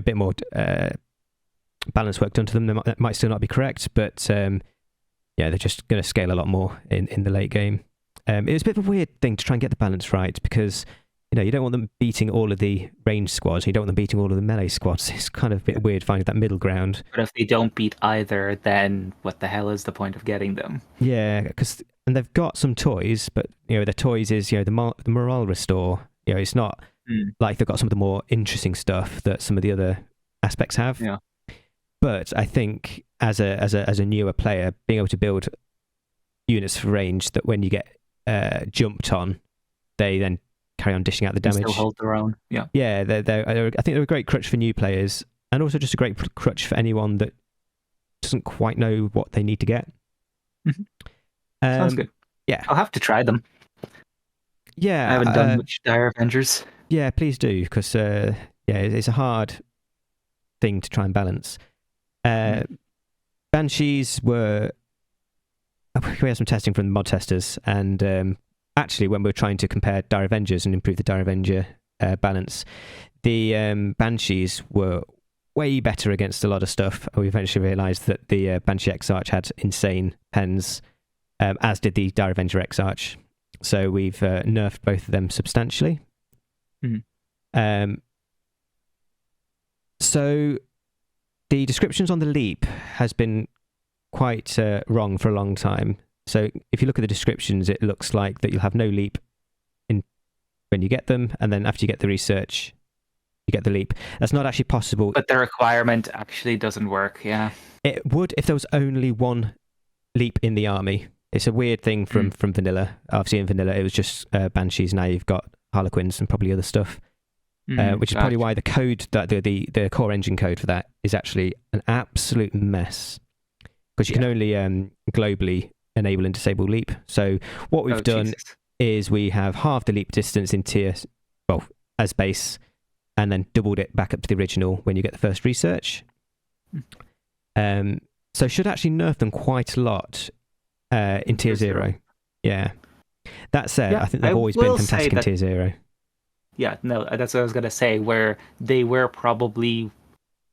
bit more balance work done to them. That might still not be correct, but they're just going to scale a lot more in the late game. It was a bit of a weird thing to try and get the balance right because you don't want them beating all of the ranged squads. You don't want them beating all of the melee squads. It's kind of a bit weird finding that middle ground. But if they don't beat either, then what the hell is the point of getting them? Yeah, and they've got some toys, but the toys is the morale restore. It's not like they've got some of the more interesting stuff that some of the other aspects have. Yeah. But I think as a newer player, being able to build units for range that when you get jumped on, they then carry on dishing out the damage. Still hold their own. Yeah. Yeah, I think they're a great crutch for new players, and also just a great crutch for anyone that doesn't quite know what they need to get. Sounds good. Yeah, I'll have to try them. Yeah, I haven't done much Dire Avengers. Yeah, please do, because it's a hard thing to try and balance. Banshees were... We had some testing from the mod testers, and actually when we were trying to compare Dire Avengers and improve the Dire Avenger balance, the Banshees were way better against a lot of stuff. We eventually realised that the Banshee Exarch had insane pens, as did the Dire Avenger Exarch. So we've nerfed both of them substantially. So the descriptions on the Leap has been quite wrong for a long time. So if you look at the descriptions, it looks like that you'll have no Leap when you get them, and then after you get the research, you get the Leap. That's not actually possible. But the requirement actually doesn't work, yeah. It would if there was only one Leap in the army. It's a weird thing from vanilla. Obviously in vanilla it was just Banshees. Now you've got Harlequins and probably other stuff. Which is probably why the code, that the core engine code for that is actually an absolute mess. Because you can only globally enable and disable Leap. So what we've done is we have halved the Leap distance in as base, and then doubled it back up to the original when you get the first research. So should actually nerf them quite a lot in Tier 0. Yeah. That said, I think they've always been fantastic in Tier 0. Yeah, no, that's what I was going to say, where they were probably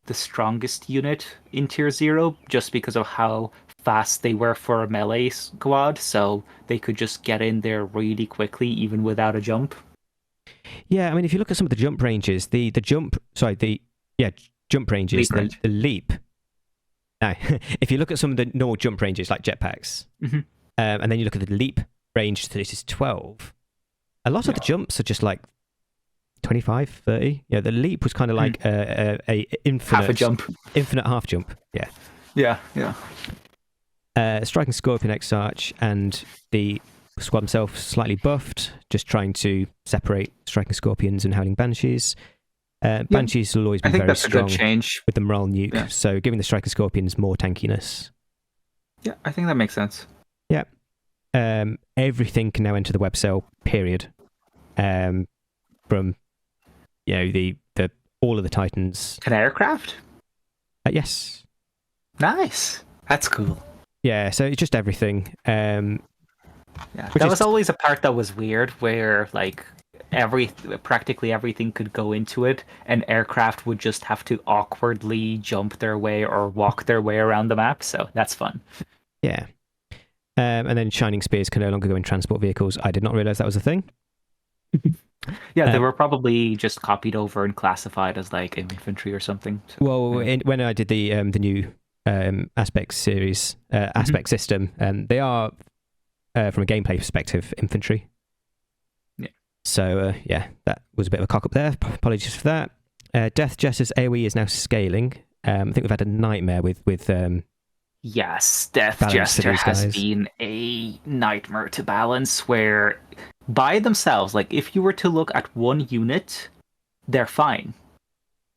the strongest unit in Tier 0 just because of how fast they were for a melee squad, so they could just get in there really quickly even without a jump. Yeah, I mean, if you look at some of the jump ranges, jump ranges, the Leap. Now, if you look at some of the normal jump ranges like jetpacks, and then you look at the Leap range, so this is 12, a lot of the jumps are just like 25, 30. Yeah, the Leap was kind of like a infinite half a jump. Infinite half jump. Yeah. Striking Scorpion Exarch and the squad himself slightly buffed, just trying to separate Striking Scorpions and Howling Banshees. Banshees will always be very strong with the morale nuke, so giving the Striking Scorpions more tankiness. Yeah, I think that makes sense. Yeah. Everything can now enter the web cell, period. From the all of the Titans. Can aircraft? Yes. Nice. That's cool. Yeah, so it's just everything. That was always a part that was weird, where like practically everything could go into it, and aircraft would just have to awkwardly jump their way or walk their way around the map. So that's fun. Yeah. And then Shining Spears can no longer go in transport vehicles. I did not realize that was a thing. Yeah, they were probably just copied over and classified as like infantry or something. So, when I did the new aspect series, aspect system, they are from a gameplay perspective infantry. Yeah. So that was a bit of a cock up there. Apologies for that. Death Jester's AoE is now scaling. I think we've had a nightmare with yes, Death Jester has been a nightmare to balance, where by themselves, like if you were to look at one unit, they're fine.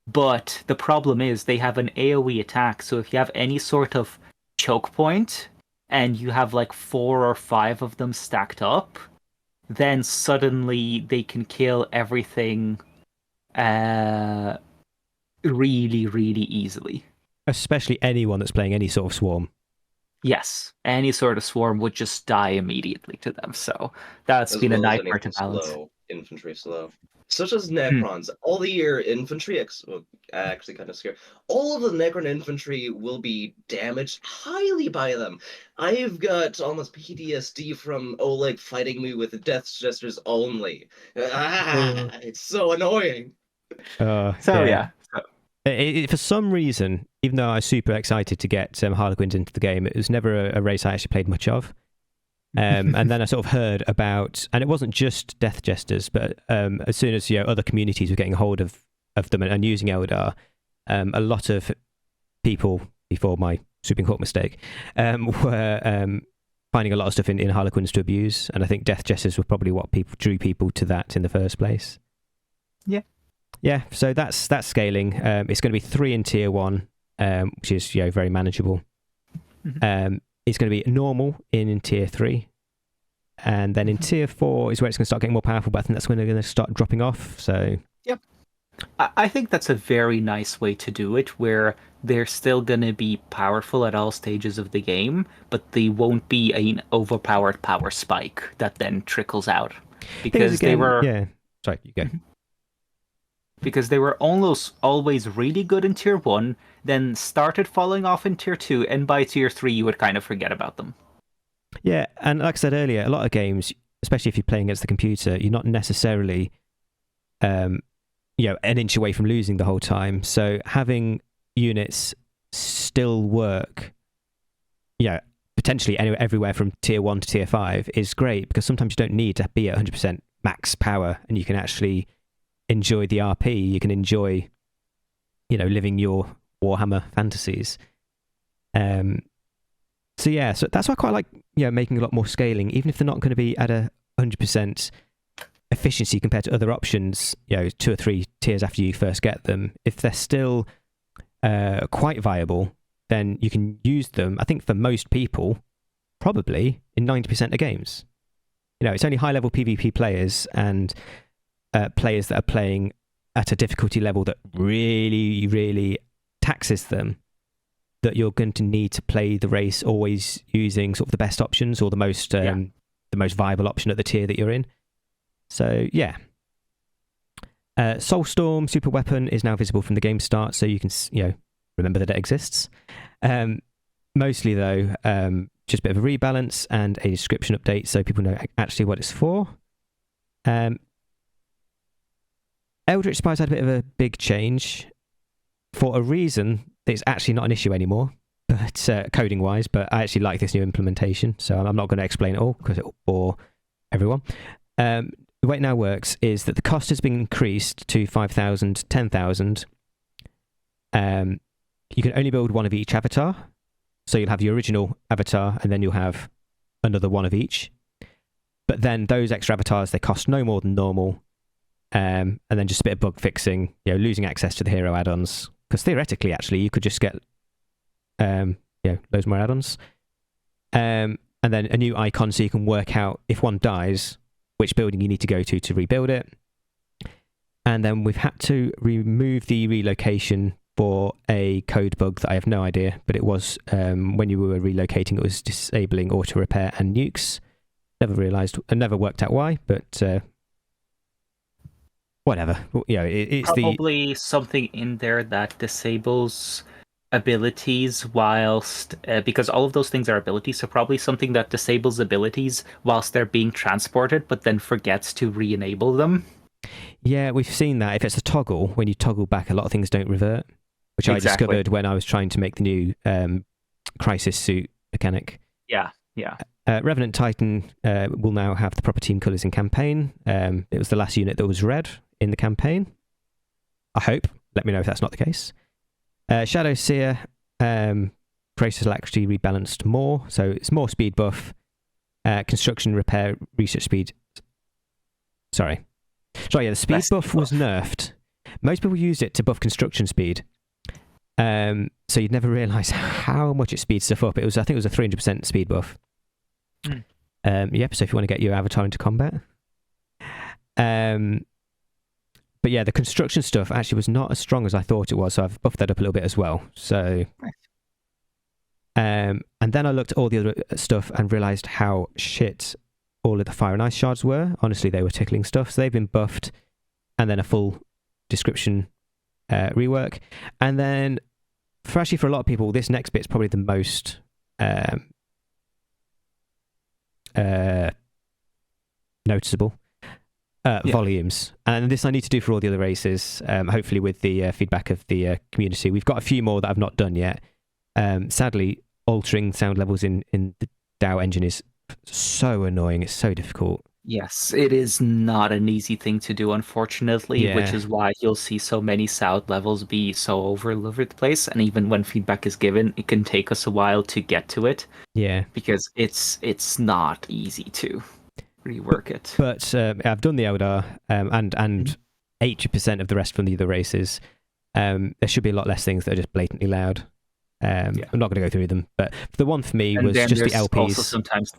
But the problem is they have an AoE attack, so if you have any sort of choke point and you have like 4 or 5 of them stacked up, then suddenly they can kill everything really, really easily. Especially anyone that's playing any sort of swarm. Yes, any sort of swarm would just die immediately to them. So that's been a nightmare to balance. Infantry slow. Such as Necrons. All the year infantry, actually kind of scary. All of the Necron infantry will be damaged highly by them. I've got almost PTSD from Oleg fighting me with Death Jesters only. It's so annoying. For some reason, even though I was super excited to get Harlequins into the game, it was never a race I actually played much of. And then I sort of heard about, and it wasn't just Death Jesters, but as soon as other communities were getting hold of them and using Eldar, a lot of people, before my Supreme Court mistake, were finding a lot of stuff in Harlequins to abuse, and I think Death Jesters were probably what drew people to that in the first place. Yeah, so that's scaling. It's going to be 3 in Tier 1, which is very manageable. It's going to be normal in Tier 3. And then in Tier 4 is where it's going to start getting more powerful, but I think that's when they're going to start dropping off. So yep. I think that's a very nice way to do it, where they're still going to be powerful at all stages of the game, but they won't be an overpowered power spike that then trickles out. Because they were... Yeah, sorry, you go. because they were almost always really good in tier 1, then started falling off in tier 2, and by tier 3 you would kind of forget about them. Yeah, and like I said earlier, a lot of games, especially if you're playing against the computer, you're not necessarily an inch away from losing the whole time. So having units still work, potentially everywhere from tier 1 to tier 5 is great, because sometimes you don't need to be at 100% max power, and you can actually enjoy the RP. You can enjoy, living your Warhammer fantasies. So that's why I quite like, making a lot more scaling, even if they're not going to be at 100% efficiency compared to other options, 2 or 3 tiers after you first get them. If they're still quite viable, then you can use them, I think, for most people, probably in 90% of games. It's only high-level PvP players and players that are playing at a difficulty level that really, really taxes them, that you're going to need to play the race always using sort of the best options, or the most viable option at the tier that you're in. So yeah, Soulstorm super weapon is now visible from the game start, so you can remember that it exists. Mostly though, just a bit of a rebalance and a description update, so people know actually what it's for. Eldritch Spies had a bit of a big change for a reason that's actually not an issue anymore, but coding wise. But I actually like this new implementation, so I'm not going to explain it all because it will bore everyone. The way it now works is that the cost has been increased to 5,000, 10,000. You can only build one of each avatar, so you'll have your original avatar, and then you'll have another one of each. But then those extra avatars, they cost no more than normal, and then just a bit of bug fixing, losing access to the hero add-ons. Because theoretically, actually, you could just get, loads more add-ons. And then a new icon so you can work out, if one dies, which building you need to go to rebuild it. And then we've had to remove the relocation for a code bug that I have no idea, but it was, when you were relocating, it was disabling auto repair and nukes. Never worked out why, but whatever. It's probably something in there that disables abilities whilst because all of those things are abilities, so probably something that disables abilities whilst they're being transported, but then forgets to re-enable them. Yeah, we've seen that. If it's a toggle, when you toggle back, a lot of things don't revert, which I discovered when I was trying to make the new crisis suit mechanic. Yeah. Revenant Titan will now have the proper team colours in campaign. It was the last unit that was red in the campaign. I hope. Let me know if that's not the case. Shadow Seer, process actually rebalanced more, so it's more speed buff. Construction, repair, research speed. The speed buff was nerfed. Most people used it to buff construction speed. So you'd never realise how much it speeds stuff up. I think it was a 300% speed buff. So if you want to get your avatar into combat. But yeah, the construction stuff actually was not as strong as I thought it was, so I've buffed that up a little bit as well. So, and then I looked at all the other stuff and realised how shit all of the fire and ice shards were. Honestly, they were tickling stuff. So they've been buffed, and then a full description rework. And then, for a lot of people, this next bit's probably the most noticeable. Volumes, and this I need to do for all the other races, hopefully with the feedback of the community. We've got a few more that I've not done yet. Sadly, altering sound levels in the DAO engine is so annoying. It's so difficult. Yes, it is not an easy thing to do, unfortunately, which is why you'll see so many sound levels be so all over the place, and even when feedback is given, it can take us a while to get to it. Yeah, because it's not easy to rework it. But I've done the Eldar, and 80% of the rest from the other races. There should be a lot less things that are just blatantly loud. I'm not going to go through them, but the one for me was just the LPs. Also sometimes...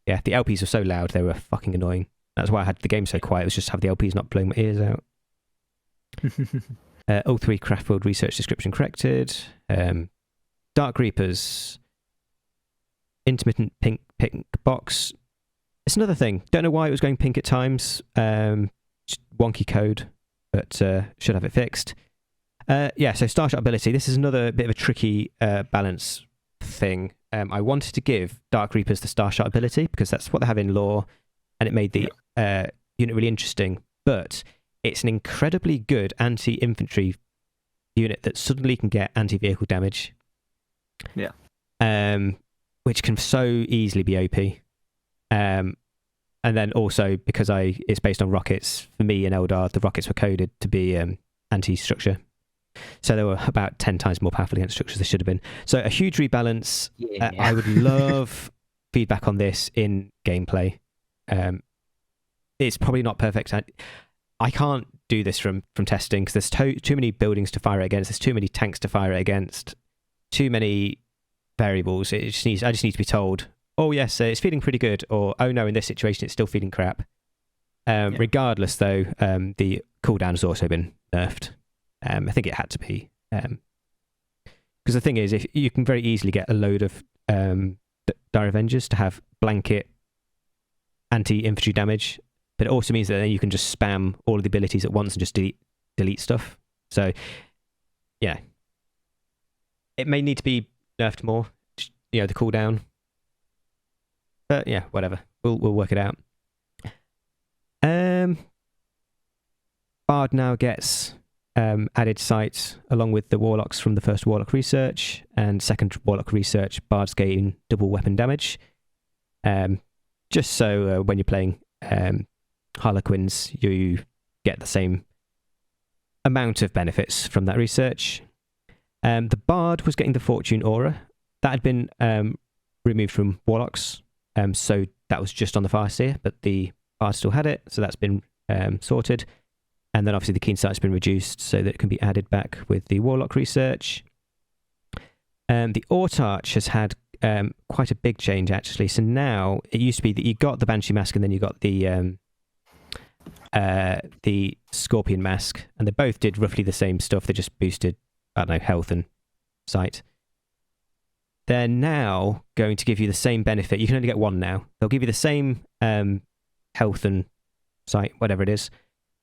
Yeah, the LPs were so loud, they were fucking annoying. That's why I had the game so quiet, was just have the LPs not blowing my ears out. All 3 Craftworld research description corrected. Dark Reapers. Intermittent pink box. It's another thing. Don't know why it was going pink at times. Just wonky code. but should have it fixed. So Starshot ability. This is another bit of a tricky balance thing. I wanted to give Dark Reapers the Starshot ability because that's what they have in lore, and it made the unit really interesting. But it's an incredibly good anti-infantry unit that suddenly can get anti-vehicle damage. Yeah. Which can so easily be OP. And then also because it's based on rockets. For me in Eldar, the rockets were coded to be anti-structure. So they were about 10 times more powerful against structures they should have been. So a huge rebalance. Yeah. I would love feedback on this in gameplay. It's probably not perfect. I can't do this from testing because there's too many buildings to fire it against. There's too many tanks to fire it against. Too many variables. I just need to be told, oh yes, it's feeling pretty good, or oh no, in this situation it's still feeling crap. Regardless, though, the cooldown has also been nerfed. I think it had to be, because the thing is, if you can very easily get a load of Dire Avengers to have blanket anti-infantry damage, but it also means that then you can just spam all of the abilities at once and just delete stuff. So, yeah, it may need to be nerfed more, the cooldown. But yeah, whatever. We'll work it out. Bard now gets added sight along with the Warlocks from the first Warlock research, and second Warlock research, Bards gain double weapon damage. Just so when you're playing Harlequins, you get the same amount of benefits from that research. The Bard was getting the Fortune Aura. That had been removed from Warlocks, so that was just on the Farseer, but the Bard still had it, so that's been sorted. And then obviously the Keen Sight's been reduced so that it can be added back with the Warlock research. The Autarch has had quite a big change, actually. So now, it used to be that you got the Banshee Mask and then you got the Scorpion Mask, and they both did roughly the same stuff. They just boosted, I don't know, health and sight. They're now going to give you the same benefit. You can only get one now. They'll give you the same health and sight, whatever it is,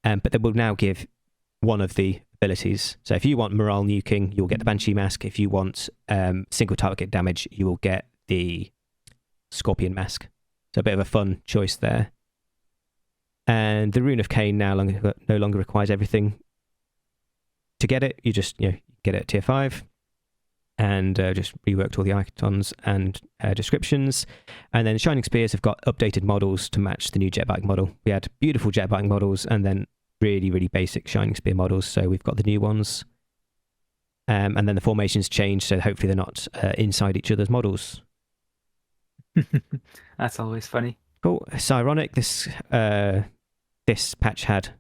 but they will now give one of the abilities. So if you want morale nuking, you'll get the Banshee Mask. If you want single target damage, you will get the Scorpion Mask. So a bit of a fun choice there. And the Rune of Cain no longer requires everything to get it. You just get it at tier 5. And just reworked all the icons and descriptions. And then Shining Spears have got updated models to match the new jetbike model. We had beautiful jetbike models and then really, really basic Shining Spear models. So we've got the new ones. And then the formations changed, so hopefully they're not inside each other's models. That's always funny. Cool. It's ironic. This patch had,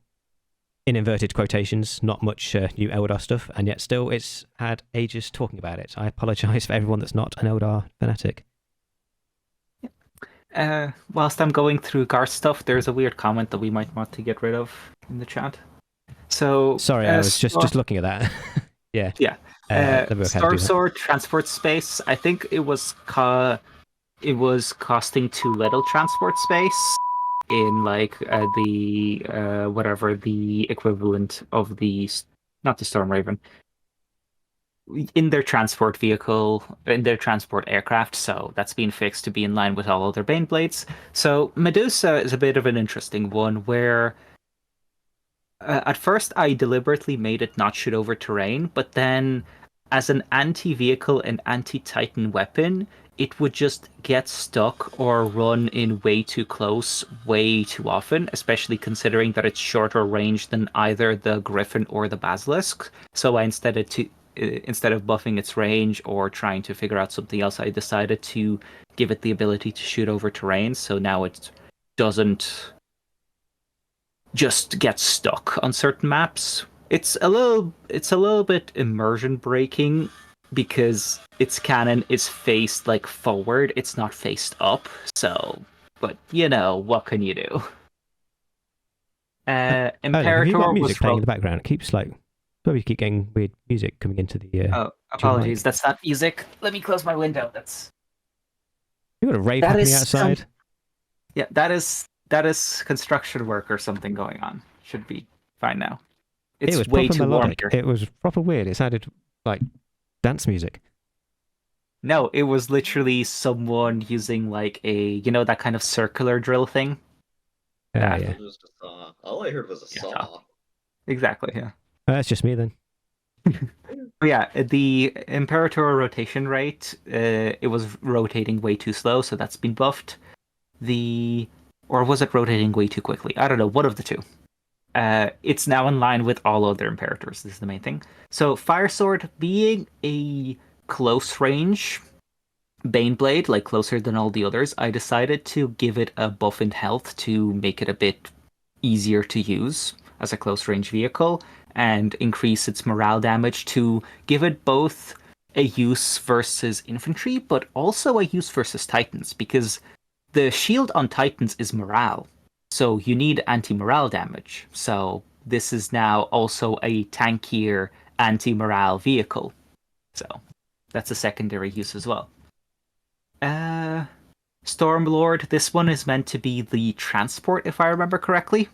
in inverted quotations, not much new Eldar stuff, and yet still it's had ages talking about it. I apologise for everyone that's not an Eldar fanatic. Whilst I'm going through Garth stuff, there's a weird comment that we might want to get rid of in the chat. So sorry, I was just looking at that. Yeah. Storm Sword transport space. I think it was costing too little transport space in like the equivalent of not the Storm Raven, in their transport vehicle, in their transport aircraft. So that's been fixed to be in line with all other Baneblades. So Medusa is a bit of an interesting one where at first I deliberately made it not shoot over terrain, but then as an anti-vehicle and anti-Titan weapon, it would just get stuck or run in way too close way too often, especially considering that it's shorter range than either the Griffin or the Basilisk. So instead of buffing its range or trying to figure out something else, I decided to give it the ability to shoot over terrain. So now it doesn't just get stuck on certain maps. It's a little bit immersion breaking because its cannon is faced like forward, it's not faced up. So, but what can you do? Imperator, have you got music playing in the background? It keeps probably keep getting weird music coming into the. Oh, apologies, that's not music. Let me close my window. You got a rave happening outside. Yeah, that is construction work or something going on. Should be fine now. It's it was way proper too warm melodic. here. It was proper weird. It sounded like dance music. No, it was literally someone using like that kind of circular drill thing. Yeah, That. yeah. It was just a saw. All I heard was a Yeah. saw. Exactly, yeah. That's just me then. But yeah, the Imperator rotation rate, it was rotating way too slow, so that's been buffed. Or was it rotating way too quickly? I don't know, one of the two. It's now in line with all other Imperators. This is the main thing. So Fire Sword being a close range Baneblade, like closer than all the others, I decided to give it a buff in health to make it a bit easier to use as a close range vehicle and increase its morale damage to give it both a use versus infantry, but also a use versus Titans, because the shield on Titans is morale. So you need anti-morale damage. So this is now also a tankier anti-morale vehicle. So that's a secondary use as well. Stormlord, this one is meant to be the transport, if I remember correctly.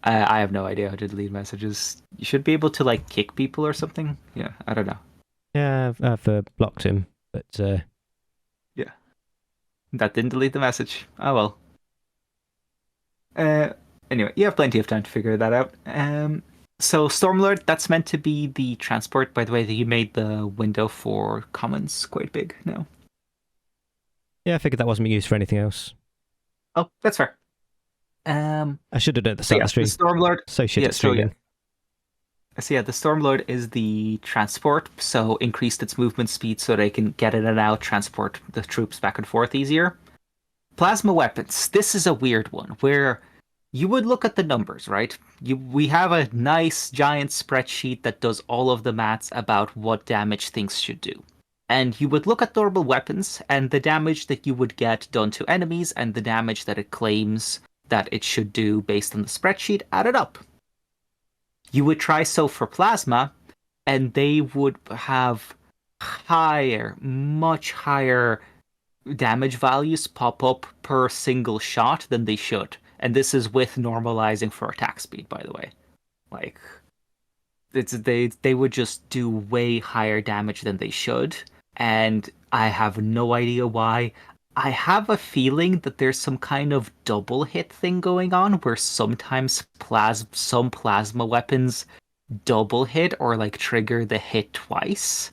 I have no idea how to delete messages. You should be able to like kick people or something. Yeah, I don't know. Yeah, I've blocked him, but yeah, that didn't delete the message. Oh well. Anyway, you have plenty of time to figure that out. So Stormlord, that's meant to be the transport. By the way, that you made the window for commons quite big now. Yeah, I figured that wasn't used for anything else. Oh, that's fair. I should have done it at the start of the stream. The Stormlord. So shit at streaming. So yeah, the Stormlord is the transport, so increased its movement speed so they can get in and out, transport the troops back and forth easier. Plasma weapons. This is a weird one, where you would look at the numbers, right? We have a nice giant spreadsheet that does all of the maths about what damage things should do. And you would look at normal weapons, and the damage that you would get done to enemies, and the damage that it claims that it should do based on the spreadsheet added up. You would try so for plasma, and they would have much higher damage values pop up per single shot than they should. And this is with normalizing for attack speed, by the way. Like, they would just do way higher damage than they should, and I have no idea why. I have a feeling that there's some kind of double hit thing going on where sometimes some plasma weapons double hit or like trigger the hit twice.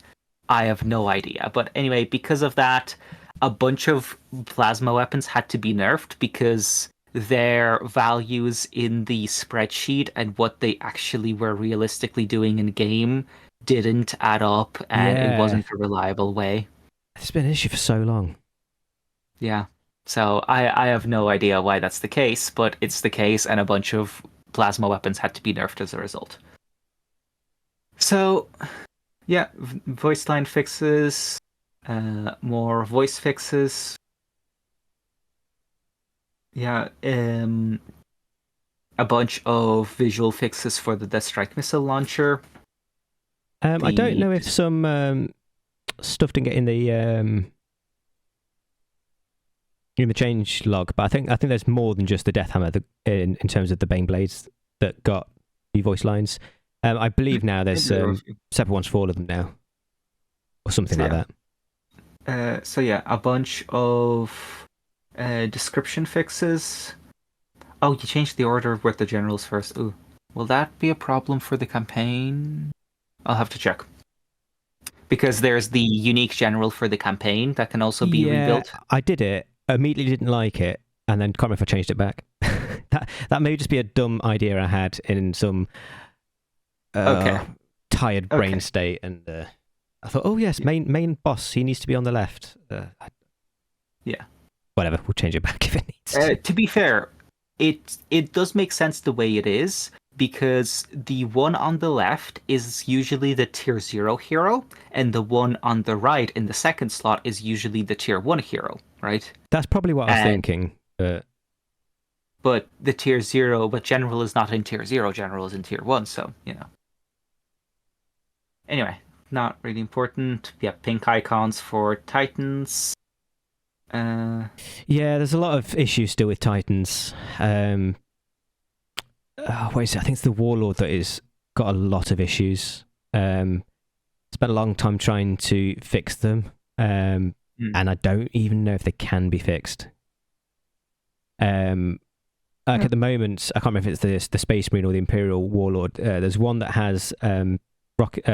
I have no idea. But anyway, because of that, a bunch of plasma weapons had to be nerfed because their values in the spreadsheet and what they actually were realistically doing in game didn't add up, and it wasn't a reliable way. It's been an issue for so long. Yeah. So I have no idea why that's the case, but it's the case, and a bunch of plasma weapons had to be nerfed as a result. So, yeah, voice line fixes, more voice fixes. Yeah, a bunch of visual fixes for the Death Strike missile launcher. I don't know if some stuff didn't get in the change log, but I think there's more than just the Death Hammer in terms of the Bane Blades that got the voice lines. I believe now there's separate ones for all of them now, or something like that. So yeah, a bunch of description fixes. Oh, you changed the order with the generals first. Ooh, will that be a problem for the campaign? I'll have to check. Because there's the unique general for the campaign that can also be rebuilt. I did it, immediately didn't like it, and then can't remember if I changed it back. that may just be a dumb idea I had in some tired brain state, and I thought, oh yes, main boss, he needs to be on the left. Yeah. Whatever, we'll change it back if it needs to be fair, it does make sense the way it is, because the one on the left is usually the tier 0 hero, and the one on the right in the second slot is usually the tier 1 hero, right? That's probably what I was thinking. But the tier 0, but general is not in tier 0, general is in tier 1, so, you know. Anyway, not really important. Yeah, pink icons for Titans. Yeah, there's a lot of issues still with Titans. What is it? I think it's the Warlord that is got a lot of issues. Spent a long time trying to fix them, and I don't even know if they can be fixed. At the moment, I can't remember if it's the Space Marine or the Imperial Warlord. There's one that has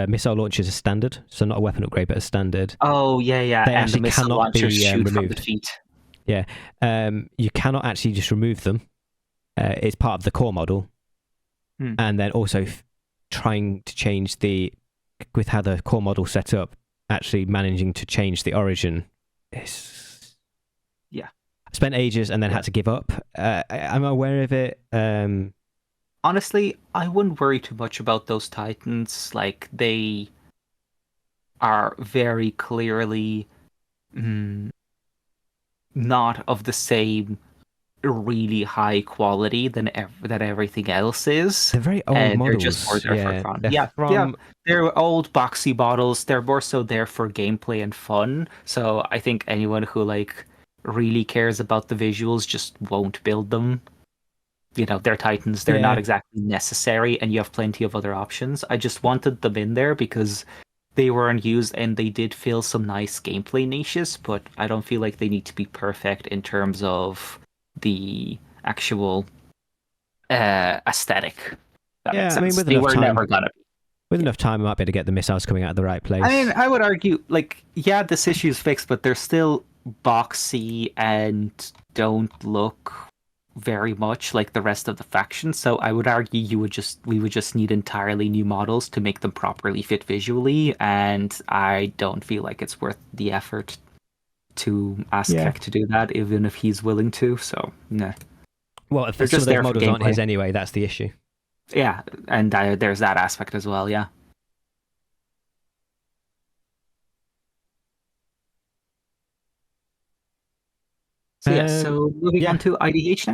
missile launchers as standard, so not a weapon upgrade, but as standard. Oh, yeah. They and actually the missile cannot launchers be shoot from the removed. feet. Yeah. You cannot actually just remove them. It's part of the core model. And then also trying to change with how the core model set up, actually managing to change the origin. Spent ages and then had to give up. I'm aware of it. Honestly, I wouldn't worry too much about those Titans. Like, they are very clearly not of the same really high quality that everything else is. They're very old models. They're just more there for fun. They're old boxy models. They're more so there for gameplay and fun. So I think anyone who really cares about the visuals just won't build them. They're Titans. They're not exactly necessary, and you have plenty of other options. I just wanted them in there because they weren't used, and they did fill some nice gameplay niches, but I don't feel like they need to be perfect in terms of the actual aesthetic. Yeah, I mean, with they enough were time, never gonna be. With enough time, I might be able to get the missiles coming out of the right place. I mean, I would argue, this issue is fixed, but they're still boxy and don't look very much like the rest of the faction. So I would argue we would just need entirely new models to make them properly fit visually, and I don't feel like it's worth the effort to ask Keck to do that, even if he's willing to. So nah. Well, if some of those models aren't his anyway, that's the issue. Yeah, and there's that aspect as well. Yeah. So moving on to IDH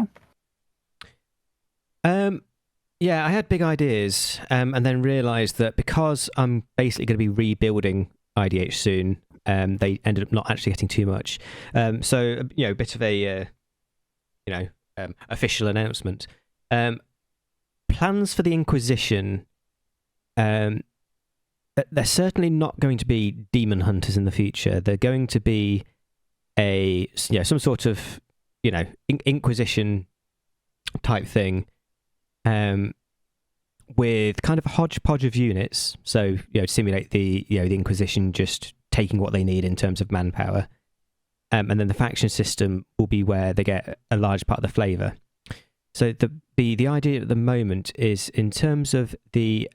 now. Yeah, I had big ideas, and then realised that because I'm basically going to be rebuilding IDH soon, they ended up not actually getting too much. So a bit of a official announcement. Plans for the Inquisition. They're certainly not going to be demon hunters in the future. They're going to be some sort of Inquisition type thing, with kind of a hodgepodge of units. So to simulate the Inquisition just taking what they need in terms of manpower, and then the faction system will be where they get a large part of the flavour. So the idea at the moment is, in terms of the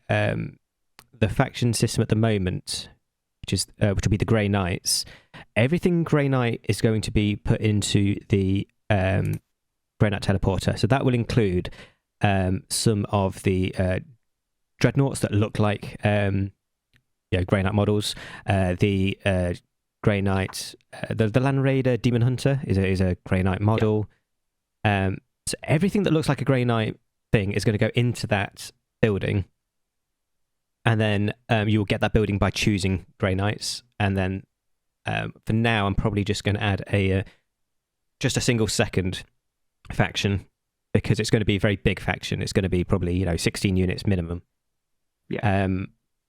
faction system at the moment, which will be the Grey Knights. Everything Grey Knight is going to be put into the Grey Knight teleporter. So that will include some of the dreadnoughts that look like Grey Knight models. The Grey Knight, the Land Raider Demon Hunter is a Grey Knight model. Yeah. So everything that looks like a Grey Knight thing is going to go into that building. And then you will get that building by choosing Grey Knights. And then for now, I'm probably just going to add just a single second faction, because it's going to be a very big faction. It's going to be probably 16 units minimum. Yeah.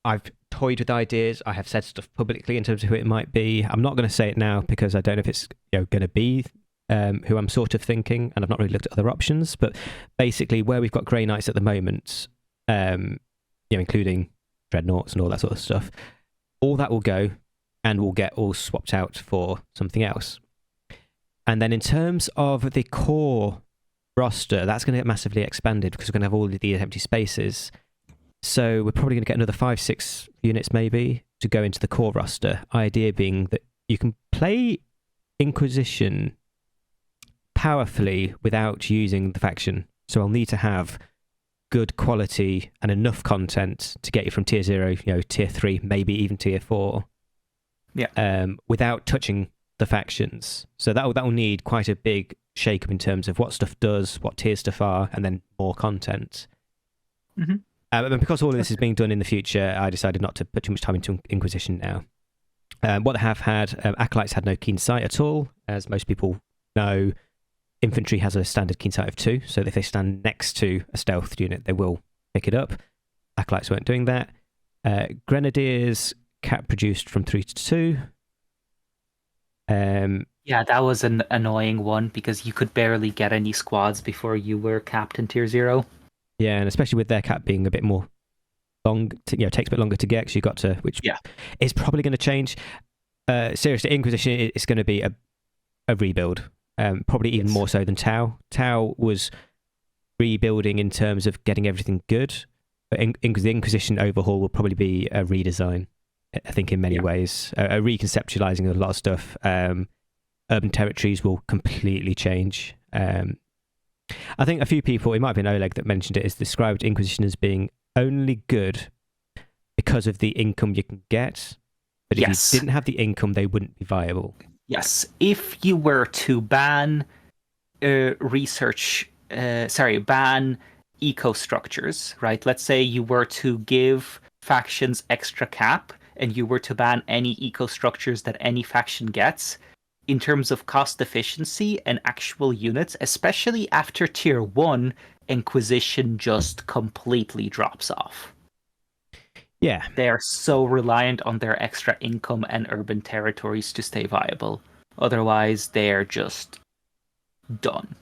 I've toyed with ideas. I have said stuff publicly in terms of who it might be. I'm not going to say it now because I don't know if it's going to be who I'm sort of thinking, and I've not really looked at other options. But basically, where we've got Grey Knights at the moment, including dreadnoughts and all that sort of stuff, all that will go and will get all swapped out for something else. And then in terms of the core roster, that's going to get massively expanded because we're going to have all of these empty spaces. So we're probably going to get another 5-6 units maybe to go into the core roster. Idea being that you can play Inquisition powerfully without using the faction. So I'll need to have good quality and enough content to get you from tier 0, tier 3, maybe even tier 4. Yeah. Without touching the factions. So that will need quite a big shake-up in terms of what stuff does, what tier stuff are, and then more content. Mm-hmm. And because all of this is being done in the future, I decided not to put too much time into Inquisition now. What they have had, Acolytes had no keen sight at all. As most people know, Infantry has a standard keen sight of 2, so if they stand next to a stealth unit, they will pick it up. acolytes weren't doing that. Grenadiers cap produced from 3 to 2. Yeah, that was an annoying one because you could barely get any squads before you were capped in tier 0. Yeah, and especially with their cap being a bit more long, takes a bit longer to get, because you got to, which is probably going to change. Seriously, Inquisition is going to be a rebuild, probably even more so than Tau. Tau was rebuilding in terms of getting everything good, but the Inquisition overhaul will probably be a redesign, I think, in many ways, a reconceptualizing of a lot of stuff. Urban territories will completely change. I think a few people, it might have been Oleg that mentioned it, has described Inquisition as being only good because of the income you can get. But if you didn't have the income, they wouldn't be viable. Yes. If you were to ban ban eco structures, right? Let's say you were to give factions extra cap and you were to ban any eco structures that any faction gets, in terms of cost efficiency and actual units, especially after tier 1, Inquisition just completely drops off. Yeah. They are so reliant on their extra income and urban territories to stay viable. Otherwise, they're just done.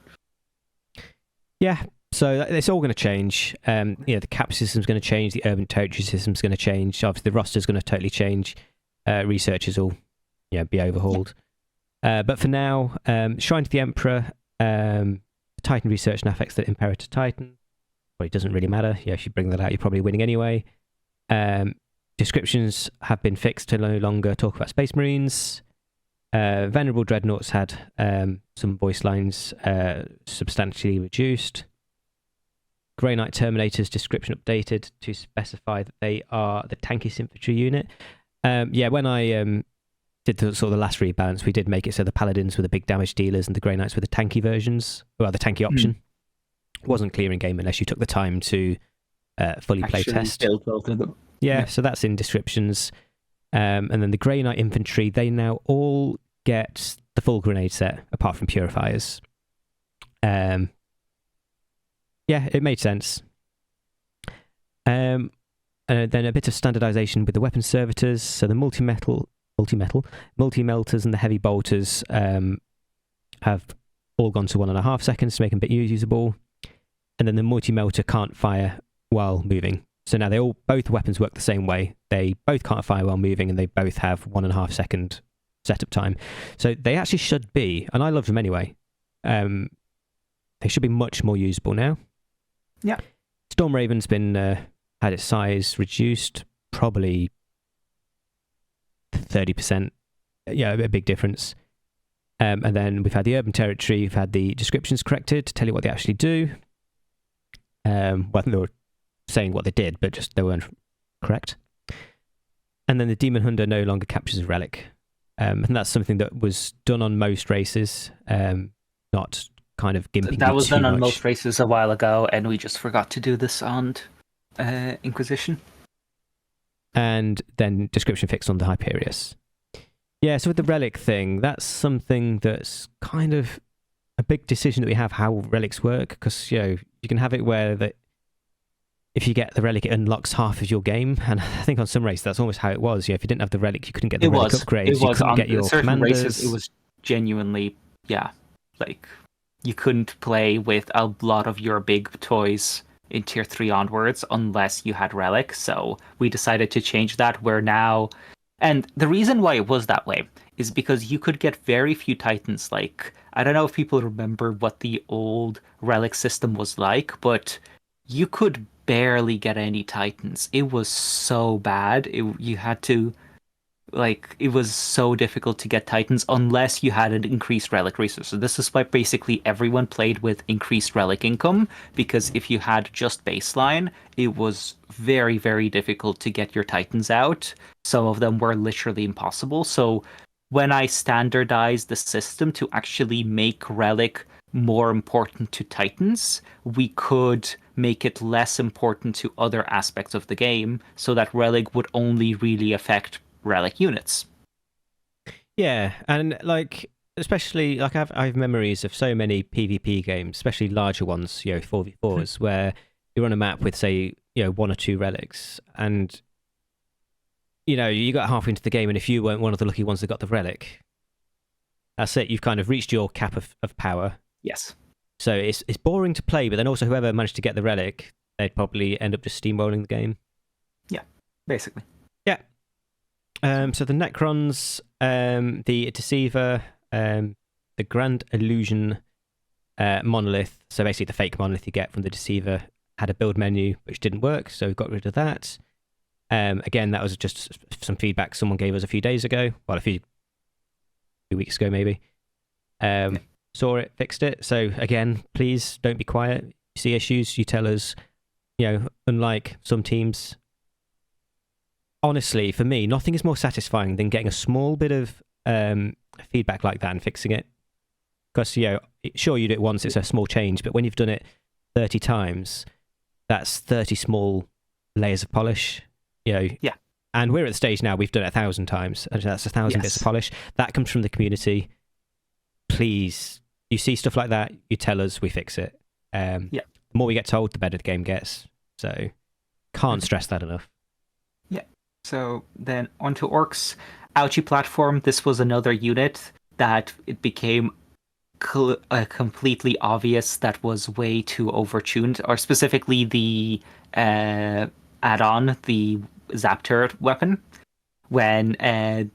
Yeah, so it's all going to change. The cap system's going to change, the urban territory system's going to change. Obviously, the roster's going to totally change. Researchers will be overhauled. But for now, Shrine to the Emperor, Titan research and affects the Imperator Titan. Well, it doesn't really matter. If you bring that out, you're probably winning anyway. Descriptions have been fixed to no longer talk about Space Marines. Venerable Dreadnoughts had some voice lines substantially reduced. Grey Knight Terminators description updated to specify that they are the tankiest infantry unit. When I did the last rebalance, we did make it so the Paladins were the big damage dealers and the Grey Knights were the tanky versions, well, the tanky option. It wasn't clear in game unless you took the time to fully play test. Build both of them. Yeah, so that's in descriptions. And then the Grey Knight infantry, they now all get the full grenade set, apart from purifiers. It made sense. And then a bit of standardization with the weapon servitors. So the multi-melters and the heavy bolters have all gone to 1.5 seconds to make them a bit usable. And then the multi-melter can't fire while moving. So now both weapons work the same way. They both can't fire while moving, and they both have 1.5 second setup time. So they actually should be, and I love them anyway. They should be much more usable now. Yeah. Storm Raven's been had its size reduced, probably 30%. Yeah, a big difference. And then we've had the urban territory. We've had the descriptions corrected to tell you what they actually do. They were saying what they did, but just they weren't correct. And then the Demon Hunter no longer captures a relic. And that's something that was done on most races, not kind of gimping. That was done on most races a while ago, and we just forgot to do this on Inquisition. And then description fixed on the Hyperius. Yeah, so with the relic thing, that's something that's kind of a big decision that we have, how relics work, because you can have it where that if you get the relic, it unlocks half of your game, and I think on some races that's almost how it was. If you didn't have the relic, you couldn't get the relic upgrades. You couldn't get your certain commanders. Races, it was genuinely, like you couldn't play with a lot of your big toys in tier 3 onwards unless you had relic. So we decided to change that. Where now, and the reason why it was that way is because you could get very few titans. Like, I don't know if people remember what the old relic system was like, but you could barely get any titans. It was so bad. It was so difficult to get titans unless you had an increased relic resource. So this is why basically everyone played with increased relic income, because if you had just baseline, it was very, very difficult to get your titans out. Some of them were literally impossible. So when I standardized the system to actually make relic more important to titans, we could make it less important to other aspects of the game, so that relic would only really affect relic units. Yeah, and especially I have memories of so many PvP games, especially larger ones, 4v4s, where you're on a map with, say, 1 or 2 relics, and you got halfway into the game, and if you weren't one of the lucky ones that got the relic, that's it. You've kind of reached your cap of power. Yes. So it's boring to play, but then also whoever managed to get the relic, they'd probably end up just steamrolling the game. Yeah, basically. Yeah. So the Necrons, the Deceiver, the Grand Illusion monolith, so basically the fake monolith you get from the Deceiver, had a build menu which didn't work, so we got rid of that. Again, that was just some feedback someone gave us a few days ago, well, a few weeks ago maybe. Saw it, fixed it. So again, please don't be quiet. You see issues, you tell us. Unlike some teams, honestly, for me, nothing is more satisfying than getting a small bit of feedback like that and fixing it. Because sure, you do it once, it's a small change, but when you've done it 30 times, that's 30 small layers of polish. Yeah. And we're at the stage now, we've done it 1,000 times, and that's 1,000 bits of polish. That comes from the community. Please, you see stuff like that, you tell us, we fix it. The more we get told, the better the game gets. So, can't stress that enough. Yeah. So then onto Orcs. Ouchie platform, this was another unit that it became completely obvious that was way too overtuned, or specifically the add-on, the Zap Turret weapon, when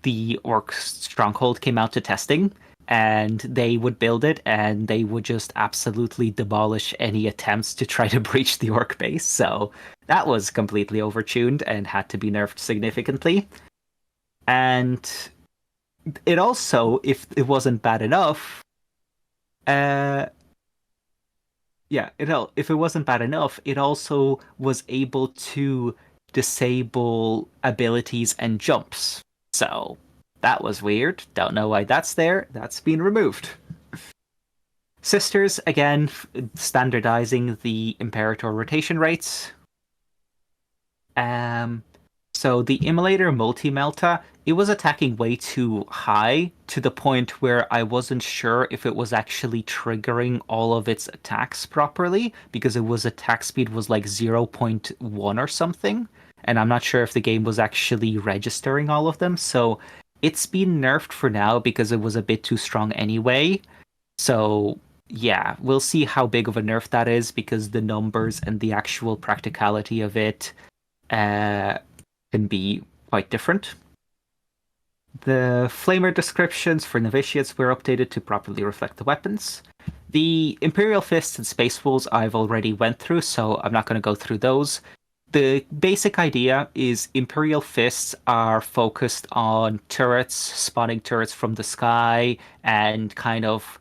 the Orc Stronghold came out to testing, and they would build it, and they would just absolutely demolish any attempts to try to breach the Orc base. So that was completely overtuned and had to be nerfed significantly. And it also, if it wasn't bad enough, if it wasn't bad enough, it also was able to disable abilities and jumps. So that was weird. Don't know why that's there. That's been removed. Sisters, again, standardizing the Imperator rotation rates. So the Immolator Multi-Melta, it was attacking way too high, to the point where I wasn't sure if it was actually triggering all of its attacks properly, because attack speed was like 0.1 or something, and I'm not sure if the game was actually registering all of them. So it's been nerfed for now because it was a bit too strong anyway. So yeah, we'll see how big of a nerf that is, because the numbers and the actual practicality of it can be quite different. The Flamer descriptions for novitiates were updated to properly reflect the weapons. The Imperial Fists and Space Wolves I've already went through, so I'm not going to go through those. The basic idea is Imperial Fists are focused on turrets, spawning turrets from the sky, and kind of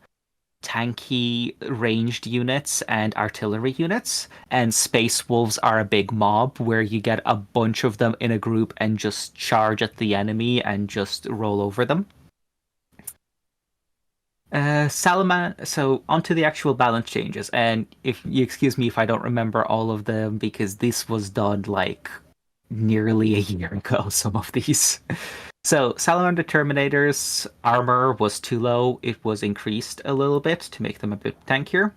tanky ranged units and artillery units, and Space Wolves are a big mob where you get a bunch of them in a group and just charge at the enemy and just roll over them. So onto the actual balance changes, and if you excuse me if I don't remember all of them, because this was done like nearly a year ago, some of these. So, Salamander Terminators' armor was too low. It was increased a little bit to make them a bit tankier.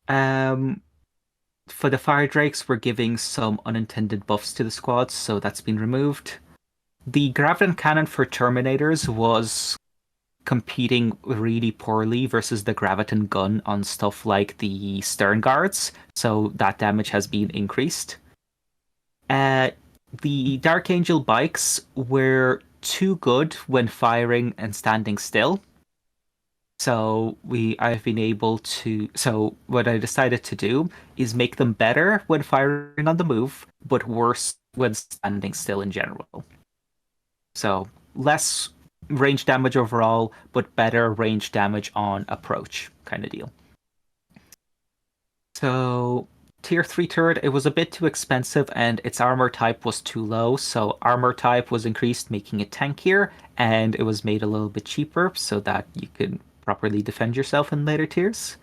For the Fire Drakes, we're giving some unintended buffs to the squads, so that's been removed. The Graviton Cannon for Terminators was competing really poorly versus the Graviton Gun on stuff like the Stern Guards, so that damage has been increased. The Dark Angel bikes were too good when firing and standing still. So I've been able to. So what I decided to do is make them better when firing on the move, but worse when standing still in general. So less range damage overall, but better range damage on approach, kind of deal. So Tier 3 turret, it was a bit too expensive and its armor type was too low, so armor type was increased, making it tankier, and it was made a little bit cheaper so that you could properly defend yourself in later tiers.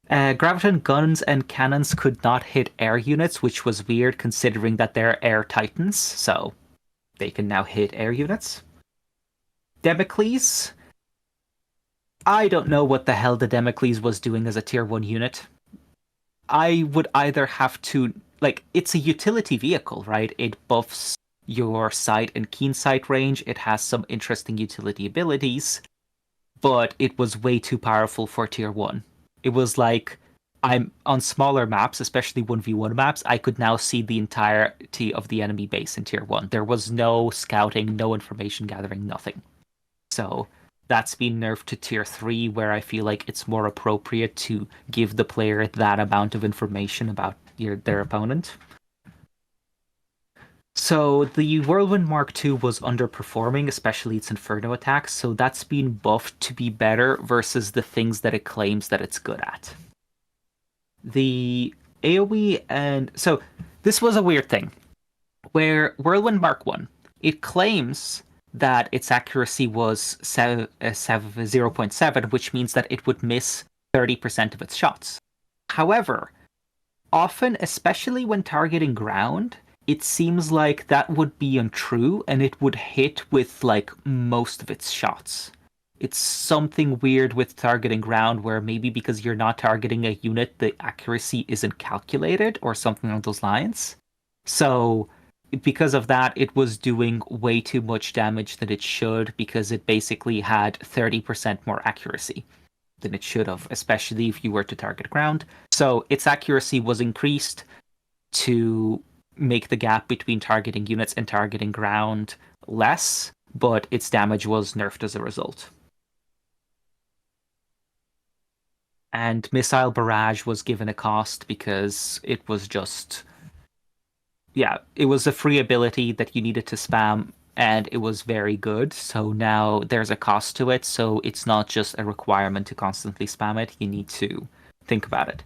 Graviton guns and cannons could not hit air units, which was weird considering that they're air titans, so they can now hit air units. Damocles, I don't know what the hell the Damocles was doing as a tier 1 unit. I would either have to like, it's a utility vehicle, right? It buffs your sight and keen sight range. It has some interesting utility abilities, but it was way too powerful for tier 1. It was like, I'm on smaller maps, especially 1v1 maps, I could now see the entirety of the enemy base in tier 1. There was no scouting, no information gathering, nothing. So that's been nerfed to tier 3, where I feel like it's more appropriate to give the player that amount of information about their opponent. So the Whirlwind Mark II was underperforming, especially its Inferno attacks, so that's been buffed to be better versus the things that it claims that it's good at. The AoE and... So this was a weird thing, where Whirlwind Mark I, it claims that its accuracy was 0.7, which means that it would miss 30% of its shots. However, often, especially when targeting ground, it seems like that would be untrue and it would hit with like most of its shots. It's something weird with targeting ground where maybe because you're not targeting a unit, the accuracy isn't calculated or something along those lines. So because of that, it was doing way too much damage than it should, because it basically had 30% more accuracy than it should have, especially if you were to target ground. So its accuracy was increased to make the gap between targeting units and targeting ground less, but its damage was nerfed as a result. And Missile Barrage was given a cost because it was just... Yeah, it was a free ability that you needed to spam, and it was very good. So now there's a cost to it, so it's not just a requirement to constantly spam it. You need to think about it.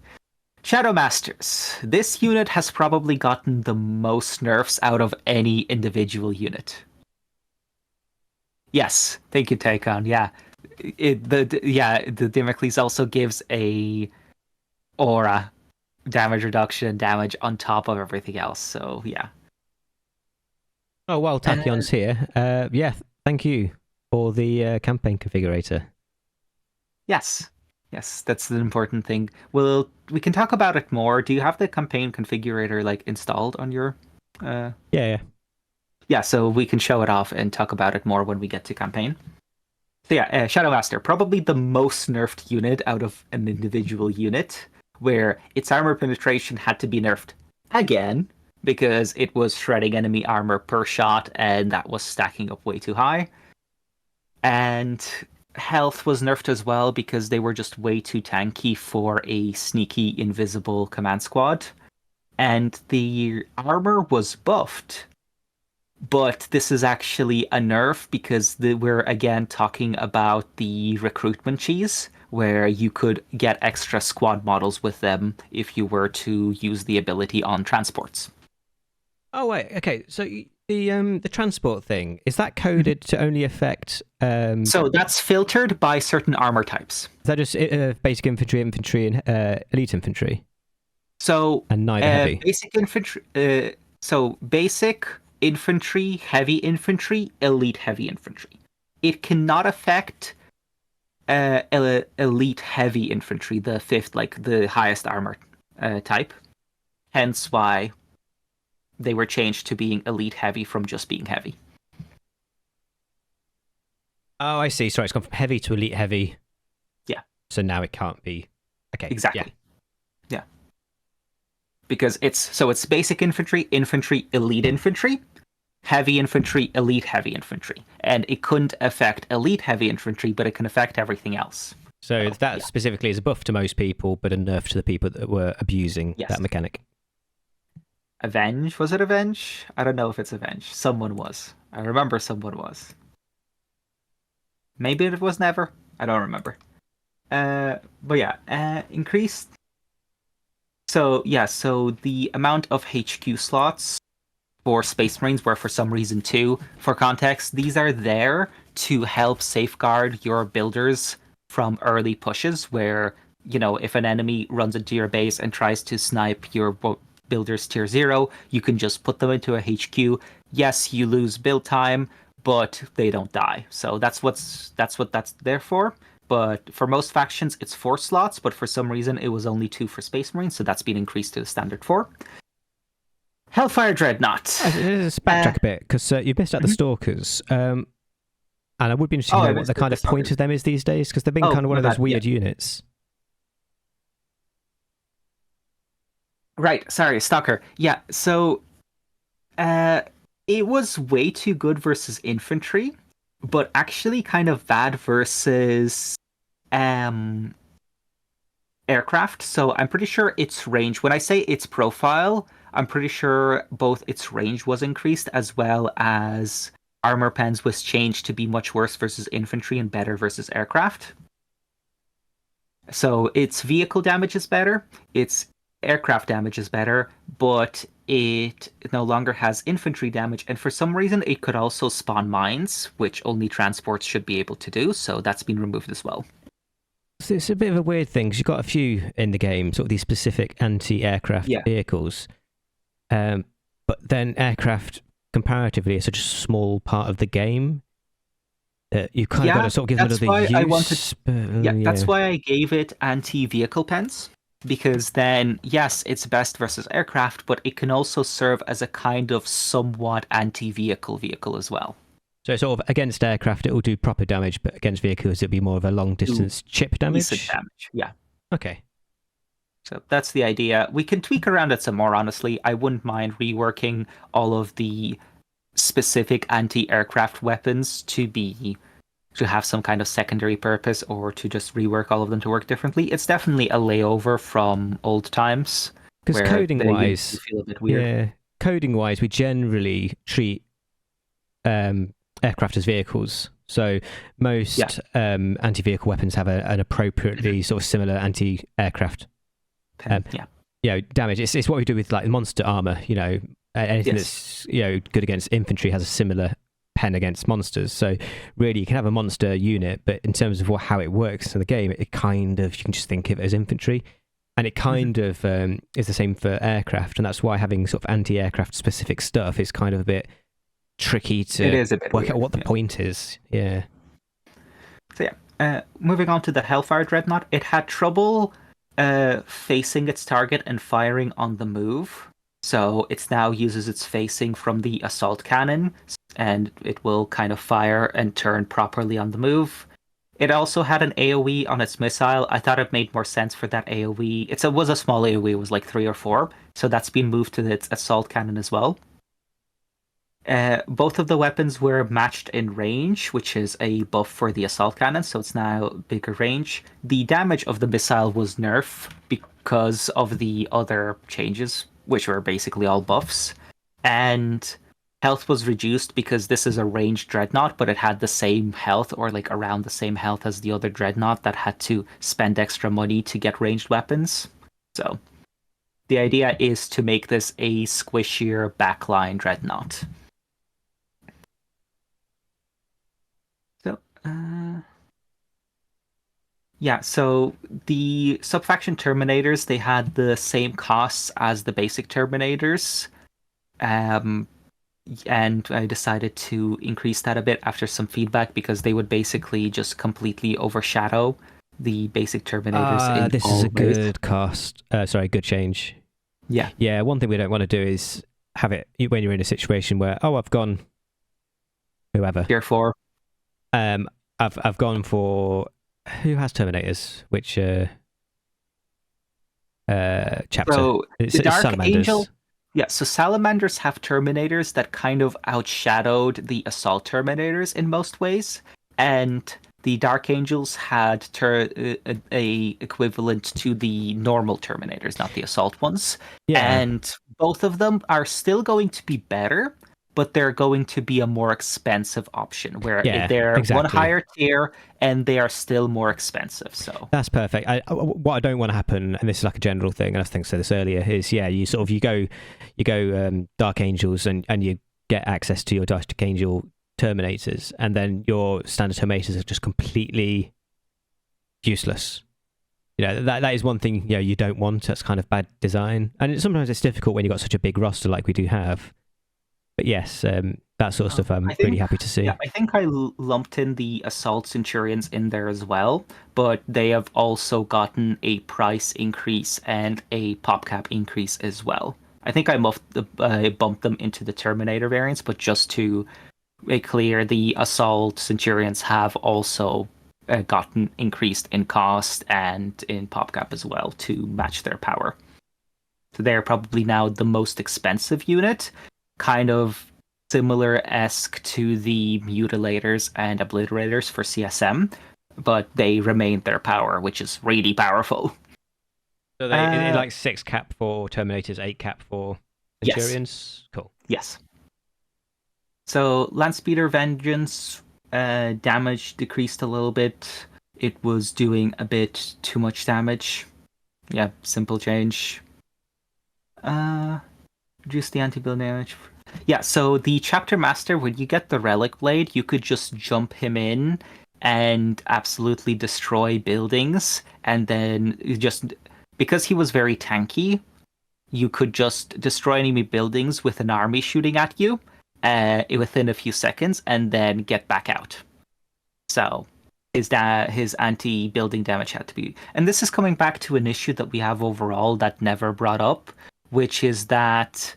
Shadow Masters. This unit has probably gotten the most nerfs out of any individual unit. Yes, thank you, Taekon. Yeah, the Damocles also gives a aura damage reduction, damage on top of everything else. So yeah. Oh, while Tachion's here, yeah, thank you for the campaign configurator. Yes, that's the important thing. We can talk about it more. Do you have the campaign configurator like installed on your? Yeah. Yeah, so we can show it off and talk about it more when we get to campaign. So yeah, Shadow Master, probably the most nerfed unit out of an individual unit, where its armor penetration had to be nerfed again because it was shredding enemy armor per shot, and that was stacking up way too high. And health was nerfed as well because they were just way too tanky for a sneaky, invisible command squad. And the armor was buffed, but this is actually a nerf because we're again talking about the recruitment cheese, where you could get extra squad models with them if you were to use the ability on transports. Oh wait, okay. So the transport thing, is that coded to only affect? So that's filtered by certain armor types. Is that just basic infantry, and elite infantry? So and neither heavy. Basic infantry. So basic infantry, heavy infantry, elite heavy infantry. It cannot affect elite heavy infantry, the fifth, like the highest armor type. Hence why they were changed to being elite heavy from just being heavy. Oh, I see. Sorry, it's gone from heavy to elite heavy. Yeah. So now it can't be. Okay. Exactly. Yeah. Because it's basic infantry, elite infantry, heavy infantry, elite heavy infantry. And it couldn't affect elite heavy infantry, but it can affect everything else. So that specifically is a buff to most people, but a nerf to the people that were abusing that mechanic. Avenge? Was it Avenge? I don't know if it's Avenge. Someone was. I remember someone was. Maybe it was Never. I don't remember. But yeah, increased. So the amount of HQ slots for Space Marines were for some reason 2. For context, these are there to help safeguard your builders from early pushes where, if an enemy runs into your base and tries to snipe your builders tier 0, you can just put them into a HQ. Yes, you lose build time, but they don't die. So that's what that's there for. But for most factions, it's 4 slots, but for some reason it was only 2 for Space Marines, so that's been increased to the standard 4. Hellfire Dreadnought. Let's backtrack a bit, because you missed out the Stalkers. And I would be interested to know what the kind of point of them is these days, because they've been kind of one of those weird units. Right, sorry, Stalker. Yeah, so it was way too good versus infantry, but actually kind of bad versus aircraft. So I'm pretty sure its range, when I say its profile, I'm pretty sure both its range was increased as well as armor pens was changed to be much worse versus infantry and better versus aircraft. So its vehicle damage is better, its aircraft damage is better, but it no longer has infantry damage, and for some reason it could also spawn mines, which only transports should be able to do, so that's been removed as well. So it's a bit of a weird thing, because you've got a few in the game, sort of these specific anti-aircraft vehicles, but then aircraft comparatively is such a small part of the game. You kind of got to sort of give it another use. That's why I gave it anti-vehicle pens. Because then, yes, it's best versus aircraft, but it can also serve as a kind of somewhat anti-vehicle vehicle as well. So sort of against aircraft, it will do proper damage, but against vehicles, it'll be more of a long-distance chip damage? Decent damage, yeah. Okay. So that's the idea. We can tweak around it some more, honestly. I wouldn't mind reworking all of the specific anti-aircraft weapons to have some kind of secondary purpose, or to just rework all of them to work differently. It's definitely a layover from old times. Because coding-wise, feel a bit weird. Yeah, coding-wise, we generally treat aircraft as vehicles. So most anti-vehicle weapons have an appropriately sort of similar anti-aircraft damage. It's what we do with like monster armor. Anything that's good against infantry has a similar pen against monsters. So really you can have a monster unit, but in terms of how it works in the game, it kind of, you can just think of it as infantry, and it kind of is the same for aircraft, and that's why having sort of anti-aircraft specific stuff is kind of a bit tricky to work out what the point is. So moving on to the Hellfire Dreadnought, it had trouble facing its target and firing on the move. So it now uses its facing from the assault cannon, and it will kind of fire and turn properly on the move. It also had an AoE on its missile. I thought it made more sense for that AoE. It was a small AoE, it was like 3 or 4, so that's been moved to its assault cannon as well. Both of the weapons were matched in range, which is a buff for the assault cannon, so it's now bigger range. The damage of the missile was nerfed because of the other changes, which were basically all buffs. And health was reduced because this is a ranged dreadnought, but it had the same health, or like around the same health as the other dreadnought that had to spend extra money to get ranged weapons. So the idea is to make this a squishier backline dreadnought. So, so the subfaction Terminators, they had the same costs as the basic Terminators. And I decided to increase that a bit after some feedback, because they would basically just completely overshadow the basic Terminators. This is a good cost. Good change. Yeah. One thing we don't want to do is have it when you're in a situation where I've gone whoever Tier 4. I've gone for who has Terminators, which chapter? So it's Dark Salamanders. Angel. Yeah, so Salamanders have Terminators that kind of outshadowed the Assault Terminators in most ways, and the Dark Angels had a equivalent to the normal Terminators, not the Assault ones. Yeah. And both of them are still going to be better, but they're going to be a more expensive option, where they're one higher tier and they are still more expensive. So that's perfect. What I don't want to happen, and this is like a general thing, and I think I said this earlier, is you go Dark Angels and you get access to your Dark Angel Terminators, and then your standard Terminators are just completely useless. That is one thing you don't want. That's kind of bad design, and sometimes it's difficult when you've got such a big roster like we do have. But yes, that sort of stuff I'm really happy to see. Yeah, I think I lumped in the Assault Centurions in there as well, but they have also gotten a price increase and a pop cap increase as well. I think I bumped them into the Terminator variants, but just to make clear, the Assault Centurions have also gotten increased in cost and in pop cap as well to match their power. So they're probably now the most expensive unit, kind of similar-esque to the Mutilators and Obliterators for CSM, but they remain their power, which is really powerful. So they like 6 cap for Terminators, 8 cap for Centurions? Yes. Cool. Yes. So Landspeeder Vengeance damage decreased a little bit. It was doing a bit too much damage. Yeah, simple change. Reduce the anti-build damage. Yeah, so the Chapter Master, when you get the Relic Blade, you could just jump him in and absolutely destroy buildings, and then just because he was very tanky, you could just destroy enemy buildings with an army shooting at you within a few seconds, and then get back out. So his anti-building damage had to be... And this is coming back to an issue that we have overall that never brought up, which is that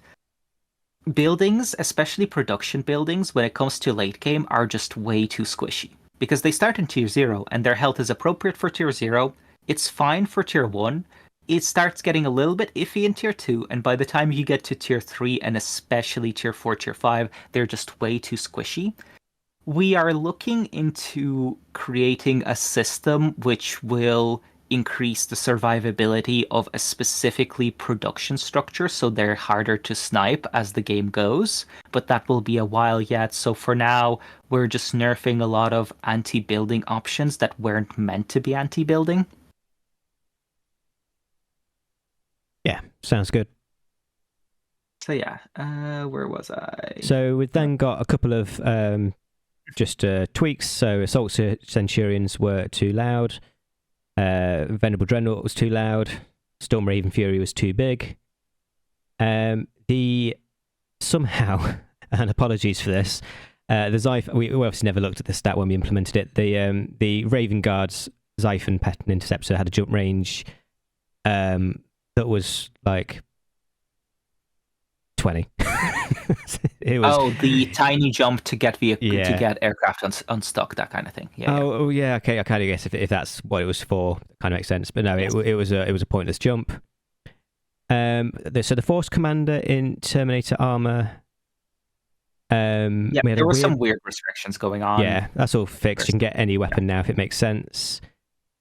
buildings, especially production buildings, when it comes to late game, are just way too squishy. Because they start in tier 0, and their health is appropriate for tier 0. It's fine for tier 1. It starts getting a little bit iffy in tier 2, and by the time you get to tier 3, and especially tier 4, tier 5, they're just way too squishy. We are looking into creating a system which will increase the survivability of a specifically production structure, so they're harder to snipe as the game goes, but that will be a while yet. So for now, we're just nerfing a lot of anti-building options that weren't meant to be anti-building. Yeah, sounds good. So yeah, where was I? So we've then got a couple of just tweaks. So Assault Centurions were too loud. Venerable Dreadnought was too loud. Storm Raven Fury was too big. Somehow, and apologies for this, the Xiphon, we obviously never looked at the stat when we implemented it. The Raven Guard's Xiphon Pattern Interceptor had a jump range that was like 20. It was, the tiny jump to get to get aircraft unstuck, that kind of thing. Yeah. Yeah. Okay. I kind of guess if that's what it was for, it kind of makes sense. But no, yes. it was a pointless jump. So the Force Commander in Terminator armor. There were some weird restrictions going on. Yeah, that's all fixed. You can get any weapon now if it makes sense.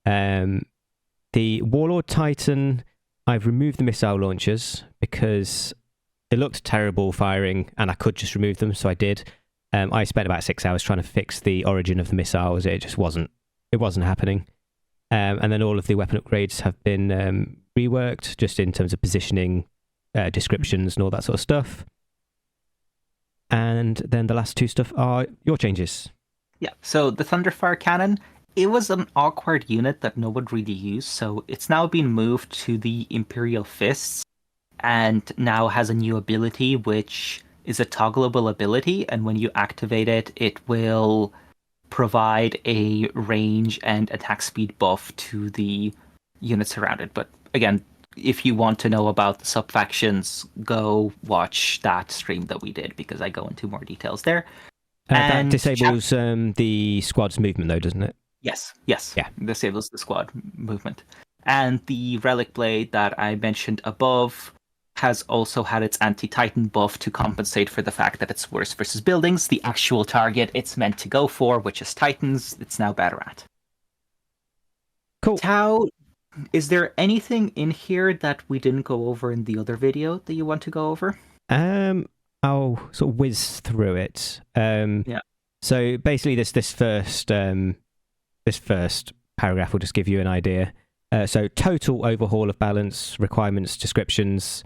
The Warlord Titan, I've removed the missile launchers because they looked terrible firing, and I could just remove them, so I did. I spent about 6 hours trying to fix the origin of the missiles. It just wasn't happening. And then all of the weapon upgrades have been reworked, just in terms of positioning, descriptions, and all that sort of stuff. And then the last 2 stuff are your changes. Yeah, so the Thunderfire Cannon, it was an awkward unit that no one really used, so it's now been moved to the Imperial Fists, and now has a new ability, which is a toggleable ability, and when you activate it, it will provide a range and attack speed buff to the units around it. But again, if you want to know about the sub-factions, go watch that stream that we did, because I go into more details there. That disables the squad's movement, though, doesn't it? Yes. Yeah. Disables the squad movement. And the Relic Blade that I mentioned above has also had its anti-Titan buff to compensate for the fact that it's worse versus buildings. The actual target it's meant to go for, which is Titans, it's now better at. Cool. Tau, is there anything in here that we didn't go over in the other video that you want to go over? I'll sort of whiz through it. Yeah. So basically, this first paragraph will just give you an idea. So total overhaul of balance, requirements, descriptions.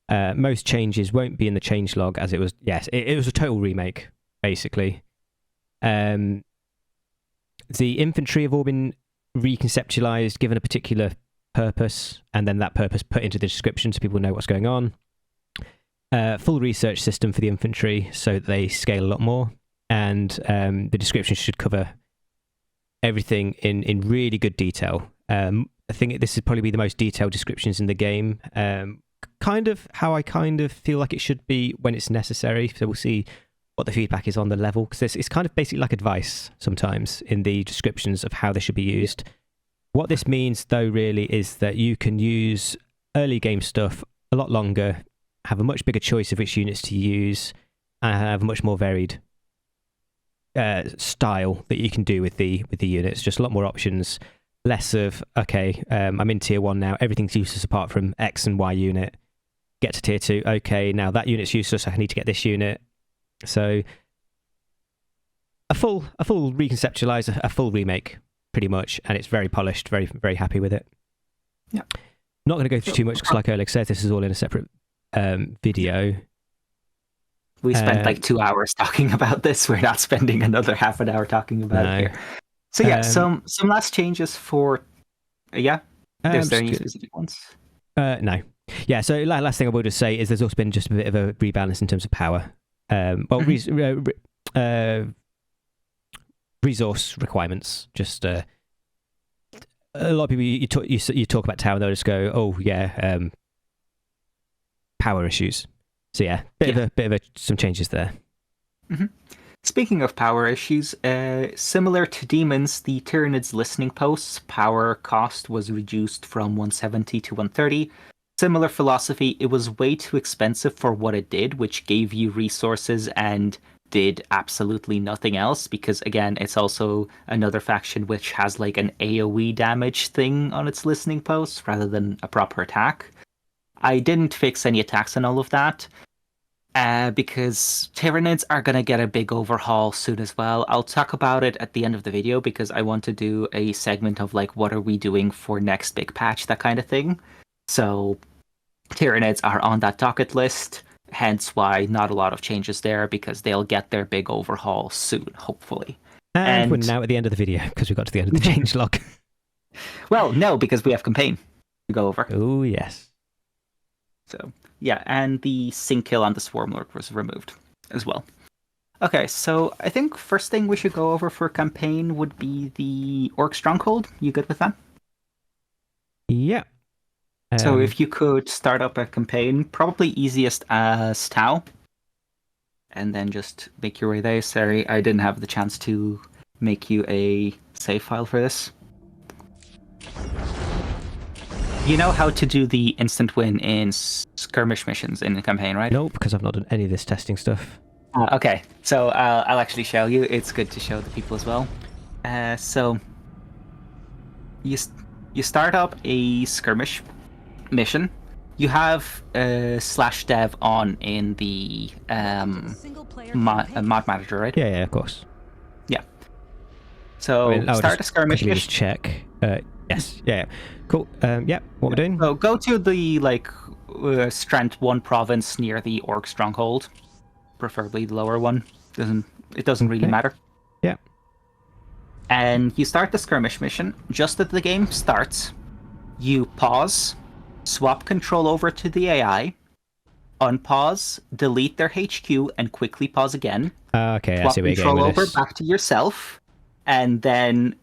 Most changes won't be in the changelog, as it was. Yes, it was a total remake, basically. The infantry have all been reconceptualized, given a particular purpose, and then that purpose put into the description so people know what's going on. Full research system for the infantry, so that they scale a lot more, and the description should cover everything in really good detail. I think this is probably the most detailed descriptions in the game. Kind kind of how I kind of feel like it should be when it's necessary. So we'll see what the feedback is on the level, because it's kind of basically like advice sometimes in the descriptions of how they should be used. What this means, though, really is that you can use early game stuff a lot longer, have a much bigger choice of which units to use, and have a much more varied style that you can do with the units. Just a lot more options, less of, okay, I'm in tier 1 now, everything's useless apart from X and Y unit. Get to tier 2, okay, now that unit's useless, I need to get this unit. So a full reconceptualize, a full remake, pretty much, and it's very polished, very, very happy with it. Yeah. Not going to go through too much, because like Oleg said, this is all in a separate video. We spent like 2 hours talking about this. We're not spending another half an hour talking about it here. So yeah, some last changes for Is there any specific ones? No. Yeah, so last thing I will just say is there's also been just a bit of a rebalance in terms of power. Resource requirements. Just a lot of people you talk about tower, and they'll just go, oh yeah, power issues. So yeah, bit of some changes there. Mm-hmm. Speaking of power issues, similar to demons, the Tyranids listening posts power cost was reduced from 170 to 130. Similar philosophy, it was way too expensive for what it did, which gave you resources and did absolutely nothing else, because again, it's also another faction which has like an AoE damage thing on its listening posts rather than a proper attack. I didn't fix any attacks and all of that, because Tyranids are going to get a big overhaul soon as well. I'll talk about it at the end of the video, because I want to do a segment of like, what are we doing for next big patch, that kind of thing. So Tyranids are on that docket list, hence why not a lot of changes there, because they'll get their big overhaul soon, hopefully. And we're now at the end of the video, because we got to the end of the changelog. Well, no, because we have campaign to go over. Oh, yes. So, yeah, and the sync kill on the Swarm Lord was removed as well. Okay, so I think first thing we should go over for campaign would be the Orc Stronghold. You good with that? Yeah. So if you could start up a campaign, probably easiest as Tau, and then just make your way there. Sorry, I didn't have the chance to make you a save file for this. You know how to do the instant win in skirmish missions in the campaign, right? Nope, because I've not done any of this testing stuff. Okay, so I'll actually show you. It's good to show the people as well. So you start up a skirmish mission. You have /dev on in the mod manager, right? Yeah, of course. Yeah. So start a skirmish mission. Just check. Yes. Yeah. Cool. Yeah. What we're doing? So go to the strength 1 province near the Orc Stronghold, preferably the lower one. It doesn't really matter. Yeah. And you start the skirmish mission. Just as the game starts, you pause, swap control over to the AI, unpause, delete their HQ, and quickly pause again. Okay, swap I see where you're control going with over this. back to yourself, and then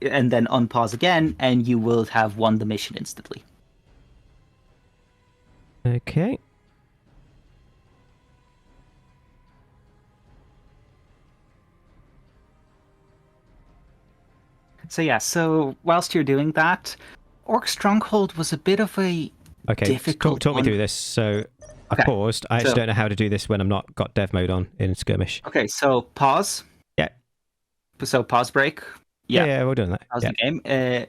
unpause again, and you will have won the mission instantly. Okay. So yeah, so whilst you're doing that, Orc Stronghold was a bit of a difficult talk me through this. So I paused. I actually don't know how to do this when I'm not got dev mode on in skirmish. Okay, so pause. Yeah. So pause break. Yeah, we're doing that. Pause the game.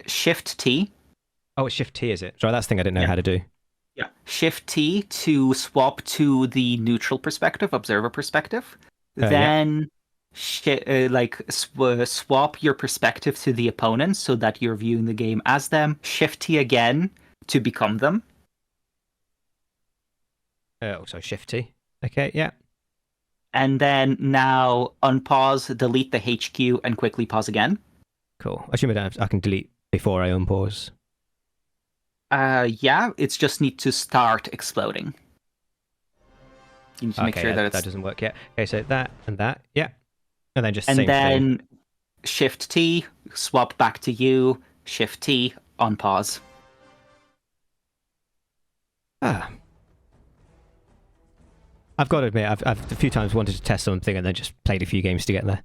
Shift T. Oh, it's Shift T, is it? Sorry, that's the thing I didn't know how to do. Yeah. Shift T to swap to the neutral perspective, observer perspective. Then swap your perspective to the opponent so that you're viewing the game as them. Shift T again to become them. So Shift T. Okay, yeah. And then now unpause, delete the HQ, and quickly pause again. Cool. I assume I can delete before I unpause. Yeah, it's just need to start exploding. You need to make sure that that doesn't work yet. Okay, so that and that, yeah. And then just and same then thing. Shift T, swap back to you, Shift T, unpause. I've got to admit, I've a few times wanted to test something and then just played a few games to get there.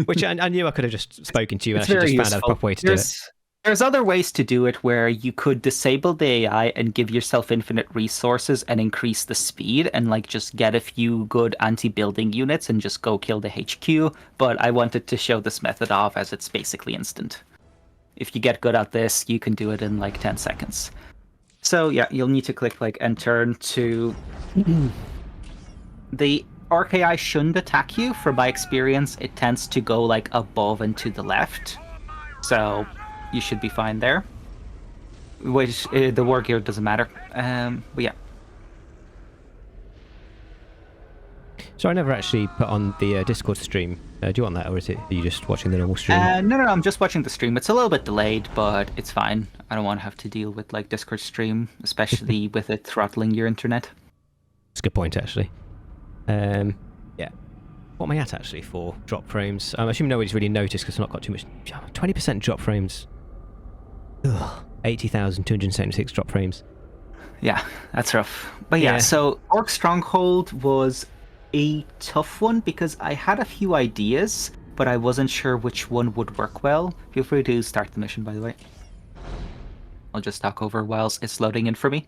Which I knew I could have just spoken to you and It's actually just very found out the useful. proper way to do it. There's other ways to do it where you could disable the AI and give yourself infinite resources and increase the speed and like just get a few good anti-building units and just go kill the HQ. But I wanted to show this method off as it's basically instant. If you get good at this, you can do it in like 10 seconds. So yeah, you'll need to click like and turn to the RKI shouldn't attack you. From my experience, it tends to go like above and to the left. So you should be fine there. Which the war gear doesn't matter. But yeah. So I never actually put on the Discord stream. Do you want that, or are you just watching the normal stream? No, I'm just watching the stream. It's a little bit delayed, but it's fine. I don't want to have to deal with like Discord stream, especially with it throttling your internet. That's a good point, actually. Yeah. What am I at, actually, for drop frames? I'm assuming nobody's really noticed because I've not got too much. 20% drop frames. Ugh. 80,276 drop frames. Yeah, that's rough. But yeah, so Orc Stronghold was a tough one because I had a few ideas, but I wasn't sure which one would work well. Feel free to start the mission, by the way. I'll just talk over whilst it's loading in for me.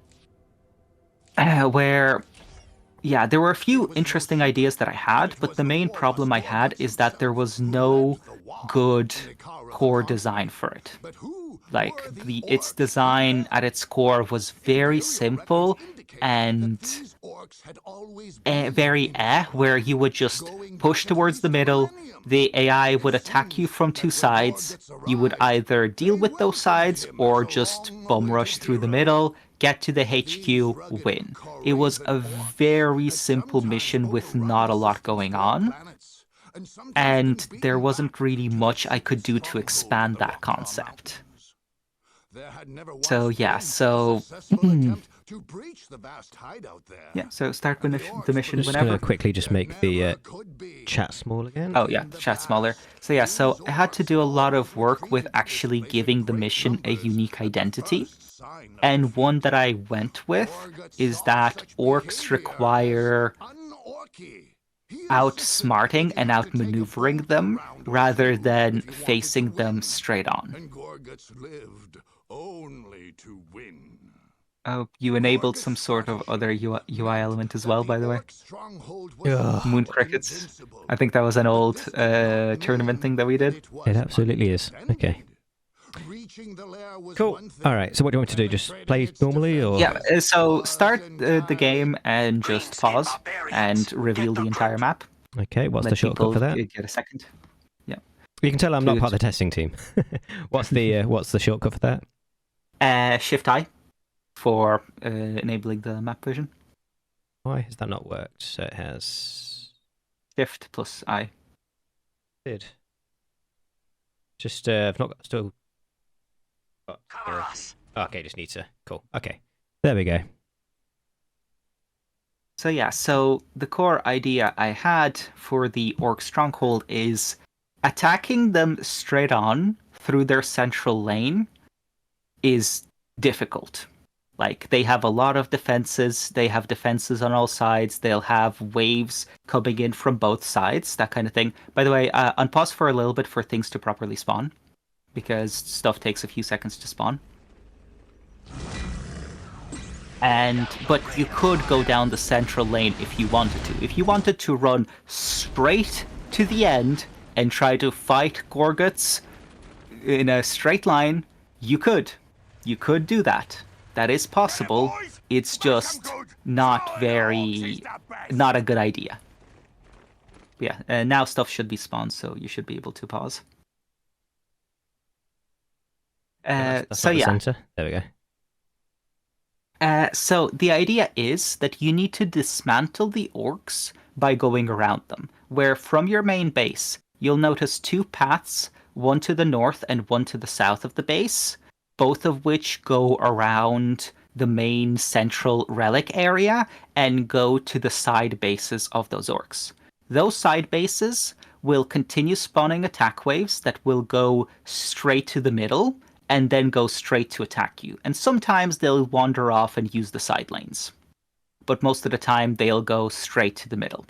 Yeah, there were a few interesting ideas that I had, but the main problem I had is that there was no good core design for it. Like, its design at its core was very simple and where you would just push towards the middle, the AI would attack you from two sides, you would either deal with those sides or just bum rush through the middle, get to the HQ, win. It was a very simple mission with not a lot going on, and there wasn't really much I could do to expand that concept. So yeah, so start the mission I'm just whenever. gonna quickly just make the chat small again. Oh yeah, chat smaller. So yeah, so I had to do a lot of work with actually giving the mission a unique identity. And one that I went with is that orcs require outsmarting and outmaneuvering them rather than facing them straight on. Oh, you enabled some sort of other UI element as well, by the way. Moon crickets. I think that was an old tournament thing that we did. It absolutely is. Okay. Cool. All right. So what do you want to do? Just play normally, or? Yeah. So start the game and just pause and reveal the entire map. Okay. What's the shortcut for that? Get a second. Yeah. You can tell I'm not part of the testing team. What's the shortcut for that? Shift-I for enabling the map vision. Why has that not worked? So it has Shift plus I. Did. Just I've not got still. Okay, just need to. Cool. Okay, there we go. So yeah, so the core idea I had for the Orc Stronghold is attacking them straight on through their central lane is difficult. Like, they have a lot of defenses, they have defenses on all sides, they'll have waves coming in from both sides, that kind of thing. By the way, unpause for a little bit for things to properly spawn, because stuff takes a few seconds to spawn. But you could go down the central lane if you wanted to. If you wanted to run straight to the end and try to fight Gorguts in a straight line, you could. You could do that. That is possible. It's just not a good idea. Yeah, now stuff should be spawned, so you should be able to pause. That's the center. There we go. So the idea is that you need to dismantle the orcs by going around them, where from your main base, you'll notice two paths, one to the north and one to the south of the base, both of which go around the main central relic area and go to the side bases of those orcs. Those side bases will continue spawning attack waves that will go straight to the middle and then go straight to attack you. And sometimes they'll wander off and use the side lanes. But most of the time, they'll go straight to the middle.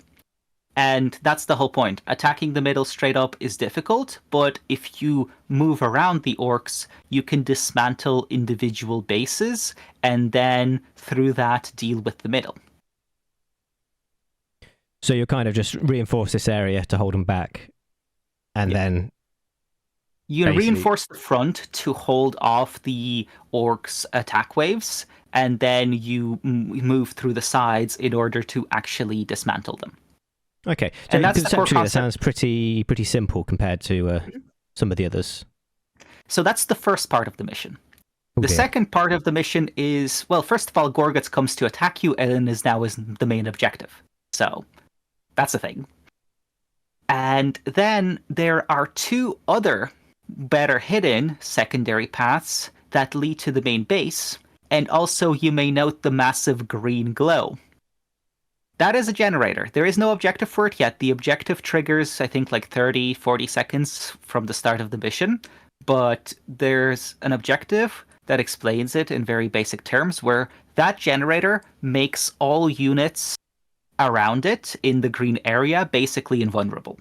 And that's the whole point. Attacking the middle straight up is difficult, but if you move around the orcs, you can dismantle individual bases and then through that deal with the middle. So you kind of just reinforce this area to hold them back, and then you basically reinforce the front to hold off the orcs' attack waves, and then you move through the sides in order to actually dismantle them. Okay, so and that's conceptually that sounds pretty simple compared to some of the others. So that's the first part of the mission. The second part of the mission is, well, first of all, Gorguts comes to attack you and is the main objective. So that's a thing. And then there are two other better hidden secondary paths that lead to the main base, and also you may note the massive green glow. That is a generator. There is no objective for it yet. The objective triggers, I think, like 30, 40 seconds from the start of the mission. But there's an objective that explains it in very basic terms, where that generator makes all units around it in the green area basically invulnerable.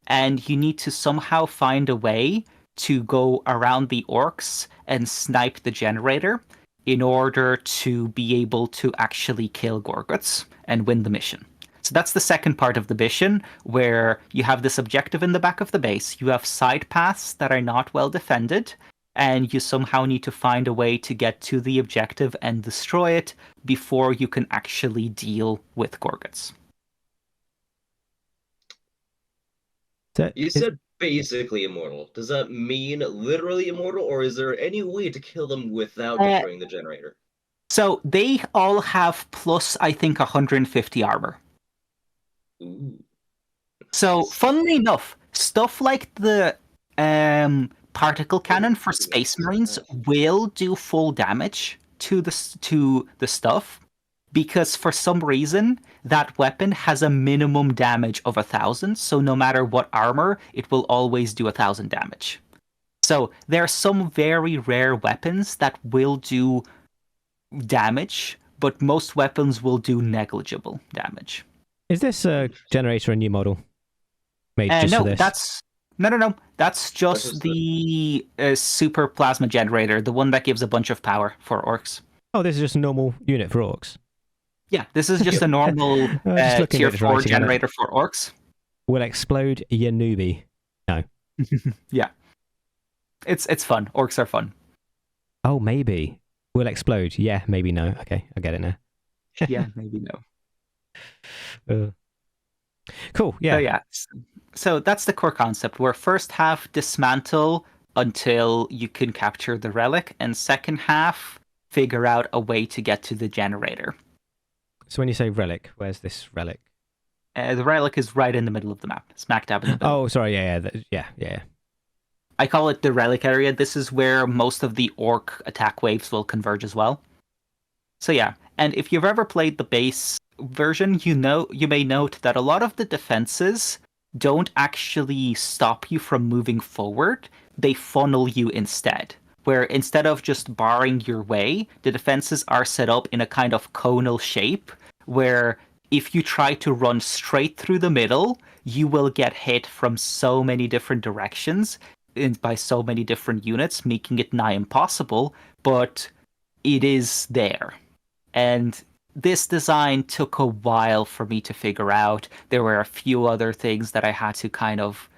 And you need to somehow find a way to go around the orcs and snipe the generator in order to be able to actually kill Gorguts and win the mission. So that's the second part of the mission, where you have this objective in the back of the base, you have side paths that are not well defended, and you somehow need to find a way to get to the objective and destroy it before you can actually deal with Gorguts. You said basically immortal. Does that mean literally immortal, or is there any way to kill them without destroying the generator? So they all have plus, I think, 150 armor. Ooh. So, funnily enough, stuff like the particle cannon for Space Marines will do full damage to the stuff, because for some reason that weapon has a minimum damage of 1,000. So no matter what armor, it will always do 1,000 damage. So there are some very rare weapons that will do damage, but most weapons will do negligible damage. Is this generator a new model made just no, for this? No. That's just the super plasma generator, the one that gives a bunch of power for orcs. Oh, this is just a normal unit for orcs? Yeah, this is just a normal tier 4 generator for orcs. Will explode, you newbie. No. Yeah. It's fun. Orcs are fun. Oh, maybe. Will explode. Yeah, maybe no. Okay, I get it now. Yeah, maybe no. Cool, yeah. So that's the core concept, where first half dismantle until you can capture the relic, and second half figure out a way to get to the generator. So when you say relic, where's this relic? The relic is right in the middle of the map, smack dab in the middle. Oh, sorry, yeah. I call it the relic area. This is where most of the orc attack waves will converge as well. So yeah, and if you've ever played the base version, you may note that a lot of the defenses don't actually stop you from moving forward. They funnel you instead. Where instead of just barring your way, the defenses are set up in a kind of conal shape, where if you try to run straight through the middle, you will get hit from so many different directions by so many different units, making it nigh impossible, but it is there. And this design took a while for me to figure out. There were a few other things that I had to kind of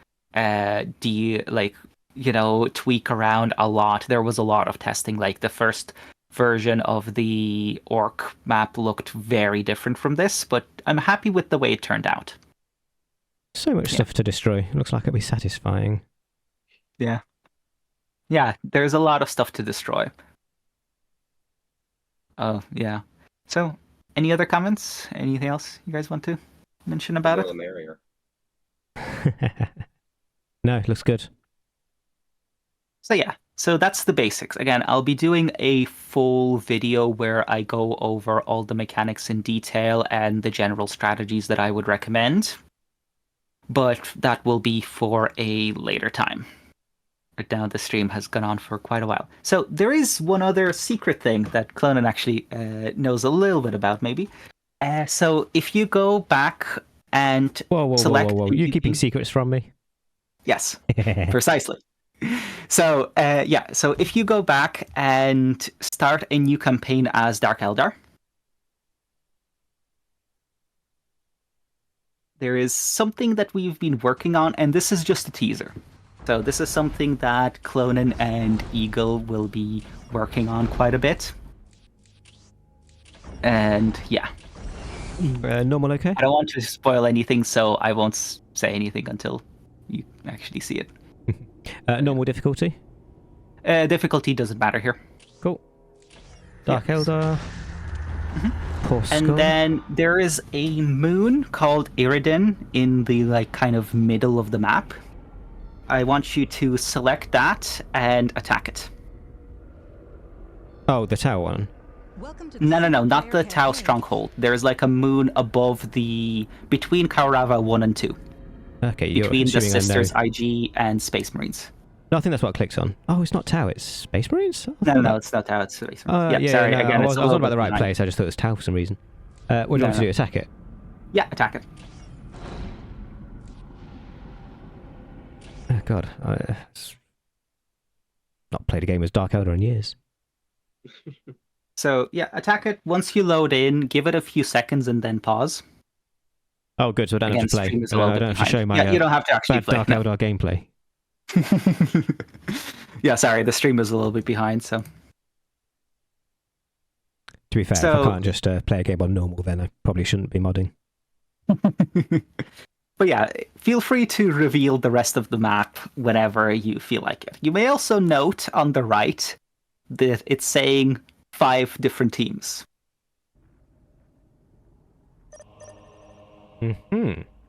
tweak around a lot. There was a lot of testing. Like the first version of the orc map looked very different from this, but I'm happy with the way it turned out. So much stuff to destroy. Looks like it'll be satisfying. Yeah, there's a lot of stuff to destroy. Oh, yeah. So, any other comments? Anything else you guys want to mention about it? The merrier. No, it looks good. So yeah, so that's the basics. Again, I'll be doing a full video where I go over all the mechanics in detail and the general strategies that I would recommend. But that will be for a later time. down the stream has gone on for quite a while. So there is one other secret thing that Clonan actually knows a little bit about, maybe. So if you go back and select... Whoa. You're keeping secrets from me? Yes, precisely. So, so if you go back and start a new campaign as Dark Eldar, there is something that we've been working on, and this is just a teaser. So this is something that Clonan and Eagle will be working on quite a bit. And yeah. Normal okay? I don't want to spoil anything, so I won't say anything until you actually see it. Normal difficulty? Difficulty doesn't matter here. Cool. Dark Eldar. Poor Skull. And then there is a moon called Iridin in the kind of middle of the map. I want you to select that and attack it. Oh, the tower one? No, not the Tau stronghold. There's a moon above between Kaurava 1 and 2. Okay, between the Sisters, IG, and Space Marines. No, I think that's what it clicks on. Oh, it's not Tau, it's Space Marines? No, it's not Tau, it's Space Marines. Sorry, again, I was on about the right place, I just thought it was Tau for some reason. What do you want to do, attack it? Yeah, attack it. Oh god, I've not played a game as Dark Eldar in years. So, yeah, attack it. Once you load in, give it a few seconds and then pause. Oh, good, so I don't have to play. I don't have to show my you don't have to actually play. Dark Eldar gameplay. Yeah, sorry, the stream is a little bit behind, so... To be fair, if I can't just play a game on normal, then I probably shouldn't be modding. But yeah, feel free to reveal the rest of the map whenever you feel like it. You may also note on the right that it's saying 5 different teams.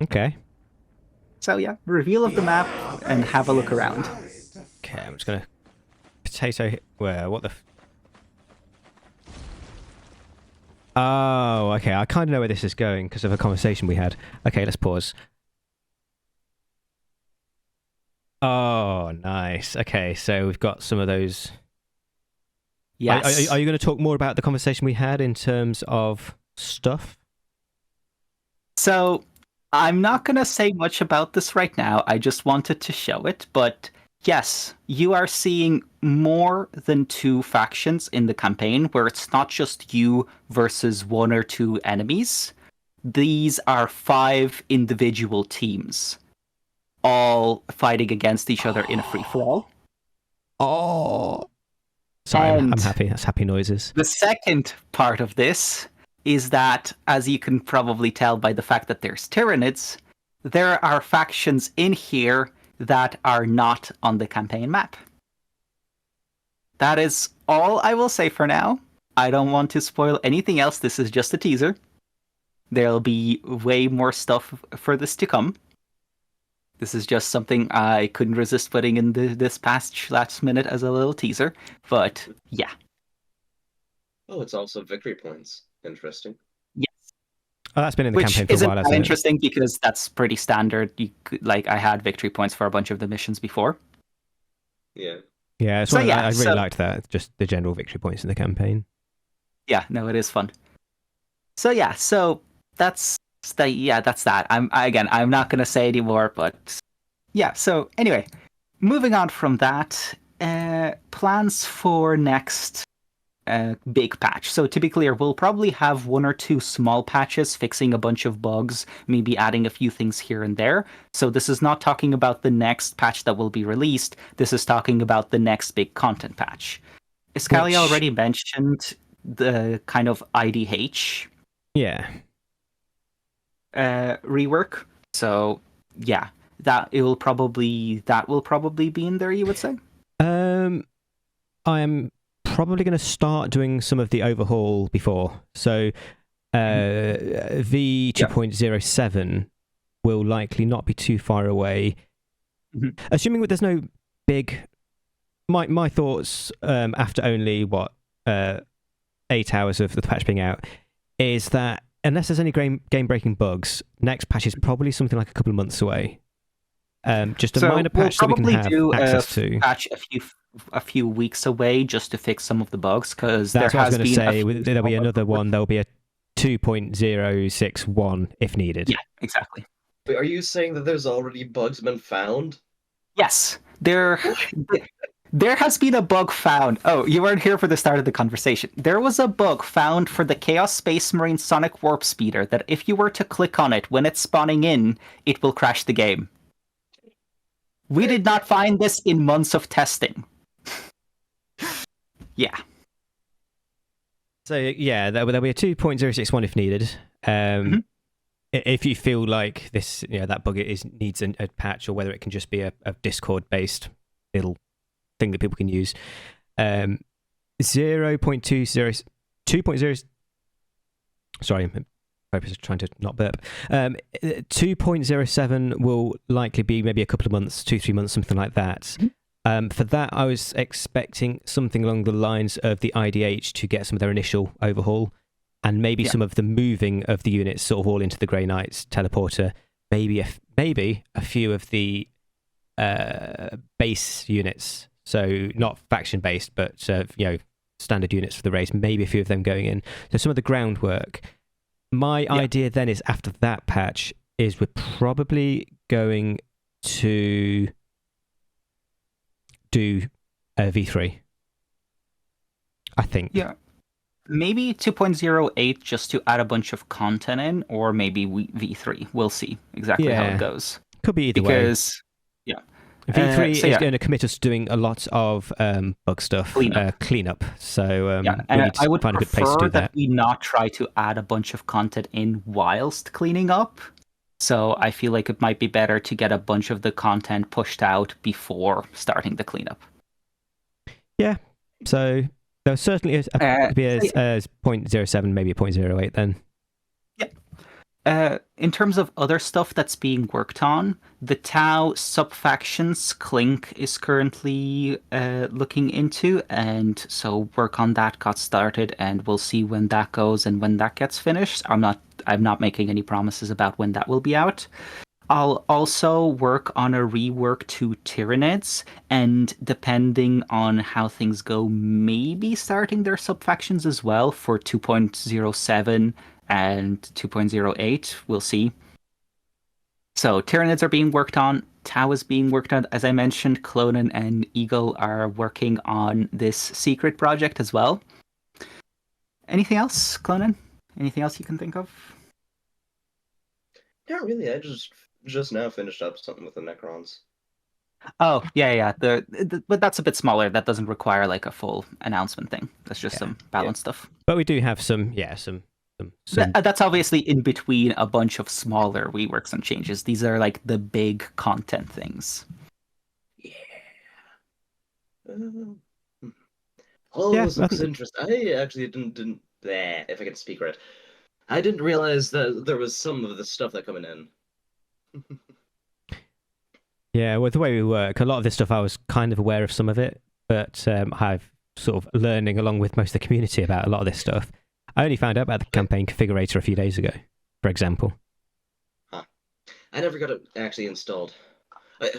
Okay. So yeah, reveal of the map and have a look around. Okay, I'm just gonna... Potato... Where? What the... Oh, okay, I kind of know where this is going because of a conversation we had. Okay, let's pause. Oh, nice. Okay, so we've got some of those... Yes. Are you going to talk more about the conversation we had in terms of stuff? So, I'm not going to say much about this right now. I just wanted to show it. But yes, you are seeing more than 2 factions in the campaign where it's not just you versus 1 or 2 enemies. These are 5 individual teams, all fighting against each other in a free-for-all. Oh! Sorry, I'm happy. That's happy noises. The second part of this is that, as you can probably tell by the fact that there's Tyranids, there are factions in here that are not on the campaign map. That is all I will say for now. I don't want to spoil anything else. This is just a teaser. There'll be way more stuff for this to come. This is just something I couldn't resist putting in this last minute as a little teaser. But yeah. Oh, it's also victory points. Interesting. Yes. Oh, that's been in the campaign for a while, hasn't it? Interesting because that's pretty standard. You could, I had victory points for a bunch of the missions before. Yeah. Yeah, I really liked that. Just the general victory points in the campaign. Yeah, no, it is fun. So yeah, that's that. I'm not gonna say anymore, but yeah. So anyway, moving on from that, plans for next big patch. So to be clear, we'll probably have 1 or 2 small patches fixing a bunch of bugs, maybe adding a few things here and there. So this is not talking about the next patch that will be released. This is talking about the next big content patch. Iskalia already mentioned the kind of IDH. Yeah. Rework. So yeah, that will probably be in there, you would say? I am probably going to start doing some of the overhaul before. So v2.07 will likely not be too far away. Assuming there's no big... My thoughts after only, 8 hours of the patch being out, is that unless there's any game-breaking bugs, next patch is probably something like a couple of months away. Just a So minor we'll patch that we can probably have do access to. patch a few weeks away just to fix some of the bugs, because there That's what I was has going to been a say. few There'll be small another bugs. one. There'll be a 2.061 if needed. Yeah, exactly. Wait, are you saying that there's already bugs been found? Yes, there has been a bug found. Oh, you weren't here for the start of the conversation. There was a bug found for the Chaos Space Marine Sonic Warp Speeder that if you were to click on it when it's spawning in, it will crash the game. We did not find this in months of testing. Yeah. So yeah, there'll be a 2.061 if needed. If you feel like this, that bug needs a patch, or whether it can just be a Discord-based little thing that people can use. 2.0. Sorry, I'm trying to not burp. 2.07 will likely be maybe a couple of months, 2-3 months, something like that. For that, I was expecting something along the lines of the IDH to get some of their initial overhaul, and maybe some of the moving of the units sort of all into the Grey Knights teleporter. Maybe a few of the base units, so not faction based, but standard units for the race. Maybe a few of them going in. So some of the groundwork. My idea then is after that patch is we're probably going to do a V3. I think. Yeah. Maybe 2.08 just to add a bunch of content in, or maybe V3. We'll see exactly how it goes. Could be either way. V3 is going to commit us to doing a lot of bug stuff, cleanup. So we need to find a good place to do that. We not try to add a bunch of content in whilst cleaning up. So I feel like it might be better to get a bunch of the content pushed out before starting the cleanup. Yeah. So there certainly is be a 0.07, maybe a 0.08 then. In terms of other stuff that's being worked on, the Tau sub-factions Clink is currently looking into, and so work on that got started, and we'll see when that goes and when that gets finished. I'm not making any promises about when that will be out. I'll also work on a rework to Tyranids, and depending on how things go, maybe starting their sub-factions as well for 2.07 and 2.08. We'll see. So Tyranids are being worked on. Tau is being worked on. As I mentioned, Clonan and Eagle are working on this secret project as well. Anything else, Clonan? Anything else you can think of? Not really. I just now finished up something with the Necrons. Oh, yeah. But that's a bit smaller. That doesn't require like a full announcement thing. That's just some balance stuff. But we do have some. That's obviously in between a bunch of smaller reworks and changes. These are like the big content things. Yeah. This looks interesting. I actually didn't. If I can speak right, I didn't realize that there was some of the stuff that coming in. Yeah, with the way we work, a lot of this stuff I was kind of aware of some of it, but I've sort of learning along with most of the community about a lot of this stuff. I only found out about the campaign configurator a few days ago, for example. Huh. I never got it actually installed.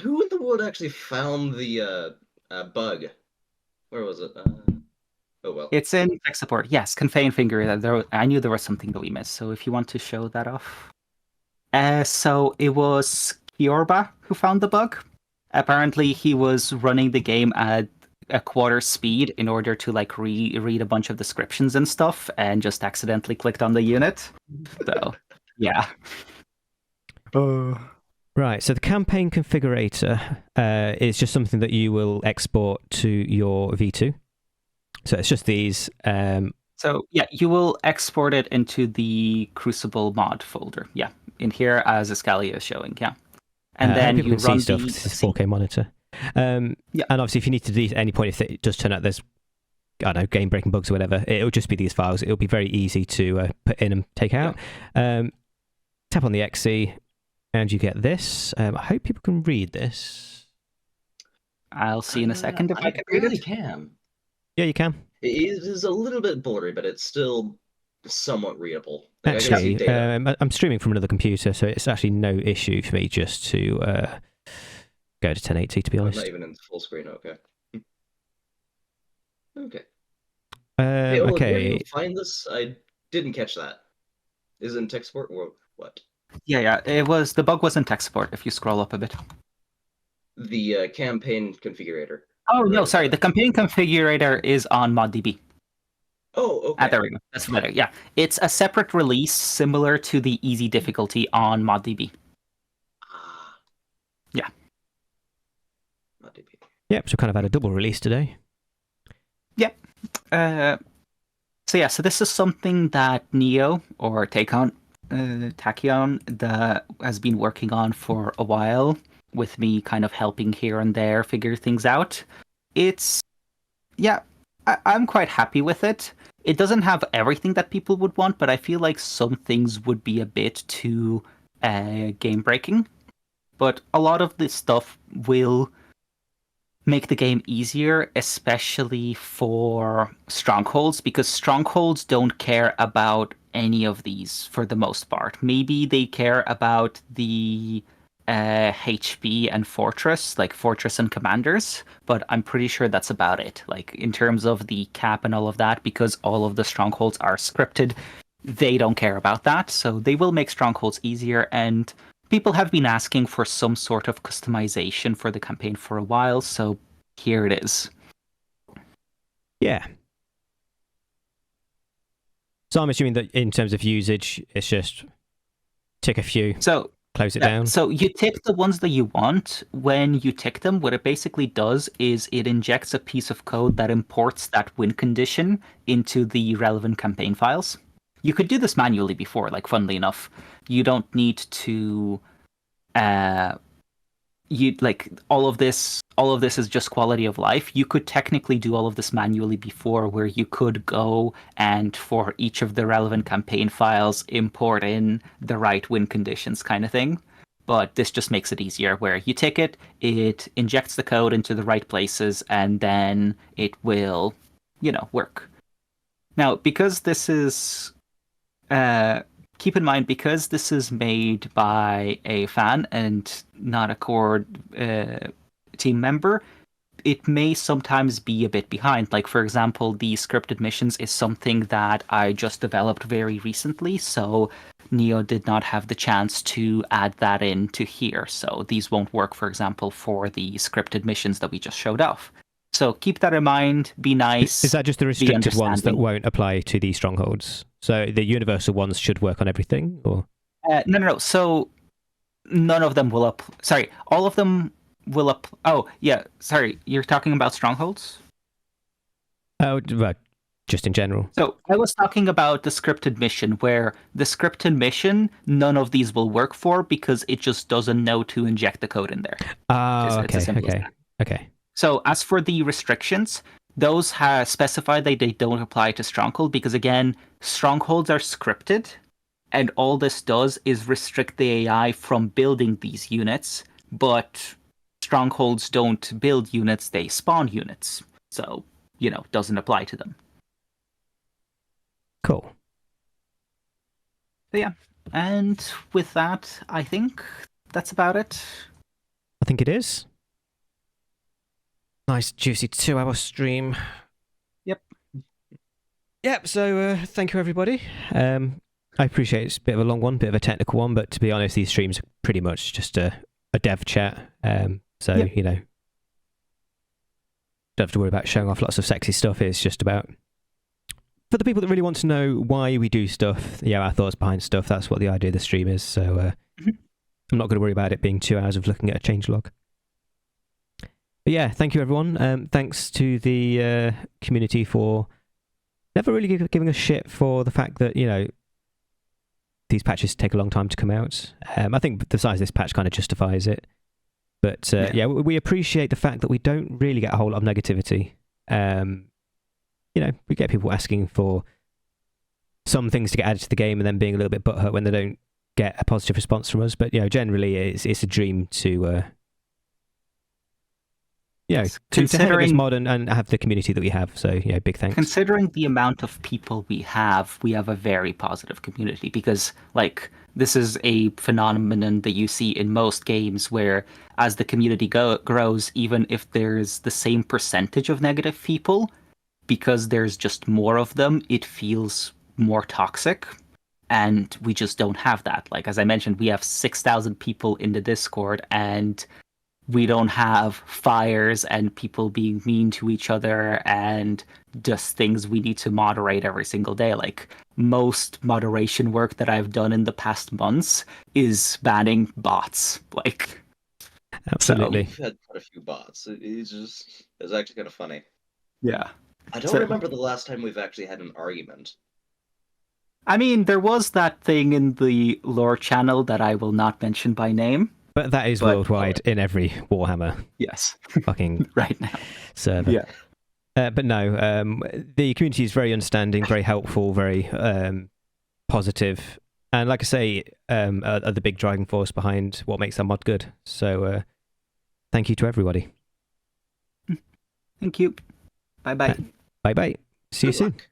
Who in the world actually found the bug? Where was it? Oh well. It's in tech support. Yes, configurator. I knew there was something that we missed. So if you want to show that off. So it was Kiorba who found the bug. Apparently he was running the game at a quarter speed in order to like read a bunch of descriptions and stuff, and just accidentally clicked on the unit. So yeah. Right, so the campaign configurator is just something that you will export to your V2. So it's just these. So yeah, you will export it into the Crucible mod folder. Yeah, in here as Escalia is showing. Yeah, and then you run stuff. This is 4K monitor. And obviously, if you need to delete at any point, if it does turn out there's, I don't know, game-breaking bugs or whatever, it'll just be these files. It'll be very easy to put in and take out. Tap on the XE, and you get this. I hope people can read this. I'll see in a second if I can read really it. Can. Yeah, you can. It is a little bit blurry, but it's still somewhat readable. Like, actually, I'm streaming from another computer, so it's actually no issue for me just to go to 1080 to be honest. Not even in full screen. Okay. Okay. Hey, Oleg, okay. Where do you find this? I didn't catch that. Is it in tech support or what? Yeah. The bug was in tech support. If you scroll up a bit. The campaign configurator. Oh no, sorry. The campaign configurator is on ModDB. Oh, okay. There we go. That's better. Yeah, it's a separate release, similar to the easy difficulty on ModDB. Yeah. ModDB. Yep. So kind of had a double release today. Yep. So this is something that Neo or Tachyon has been working on for a while, with me kind of helping here and there figure things out. I'm quite happy with it. It doesn't have everything that people would want, but I feel like some things would be a bit too game breaking. But a lot of this stuff will make the game easier, especially for strongholds, because strongholds don't care about any of these for the most part. Maybe they care about the HP and fortress, like fortress and commanders, but I'm pretty sure that's about it. Like in terms of the cap and all of that, because all of the strongholds are scripted, they don't care about that. So they will make strongholds easier, and people have been asking for some sort of customization for the campaign for a while, so here it is. Yeah. So I'm assuming that in terms of usage, it's just tick a few, close it down. So you tick the ones that you want. When you tick them, what it basically does is it injects a piece of code that imports that win condition into the relevant campaign files. You could do this manually before, like funnily enough. You don't need to all of this is just quality of life. You could technically do all of this manually before, where you could go and for each of the relevant campaign files import in the right win conditions kind of thing. But this just makes it easier, where you tick it, it injects the code into the right places, and then it will, work. Now, because this is keep in mind, because this is made by a fan and not a core team member, it may sometimes be a bit behind. Like, for example, the scripted missions is something that I just developed very recently, so Neo did not have the chance to add that into here. So these won't work, for example, for the scripted missions that we just showed off. So keep that in mind, be nice. Is that just the restricted ones that won't apply to the strongholds? So the universal ones should work on everything, or? No. So none of them will Sorry, all of them will Oh, yeah. Sorry, you're talking about strongholds? Oh, right. Just in general. So I was talking about the scripted mission, where the scripted mission, none of these will work for, because it just doesn't know to inject the code in there. Okay. So as for the restrictions, those have specified that they don't apply to Stronghold, because again, Strongholds are scripted, and all this does is restrict the AI from building these units, but Strongholds don't build units, they spawn units. So, doesn't apply to them. Cool. So yeah, and with that, I think that's about it. I think it is. Nice, juicy 2-hour stream. Yep, so thank you, everybody. I appreciate it's a bit of a long one, bit of a technical one, but to be honest, these streams are pretty much just a dev chat. Don't have to worry about showing off lots of sexy stuff. It's just about, for the people that really want to know why we do stuff, our thoughts behind stuff, that's what the idea of the stream is. So I'm not going to worry about it being 2 hours of looking at a changelog. But yeah, thank you, everyone. Thanks to the community for never really giving a shit for the fact that, these patches take a long time to come out. I think the size of this patch kind of justifies it. But we appreciate the fact that we don't really get a whole lot of negativity. We get people asking for some things to get added to the game and then being a little bit butthurt when they don't get a positive response from us. But, generally it's a dream to have this mod and have the community that we have. So, big thanks. Considering the amount of people we have a very positive community, because, This is a phenomenon that you see in most games where, as the community grows, even if there's the same percentage of negative people, because there's just more of them, it feels more toxic. And we just don't have that. Like, as I mentioned, we have 6,000 people in the Discord, and we don't have fires and people being mean to each other and just things we need to moderate every single day. Like, most moderation work that I've done in the past months is banning bots. Like, Absolutely. We've had quite a few bots. It's actually kind of funny. Yeah. I don't remember the last time we've actually had an argument. I mean, there was that thing in the lore channel that I will not mention by name. But that is worldwide in every Warhammer. Yes. Fucking right now. Server. Yeah. But no, the community is very understanding, very helpful, very positive, and like I say, are the big driving force behind what makes our mod good. So thank you to everybody. Thank you. Bye-bye. Bye-bye. See you soon. Luck.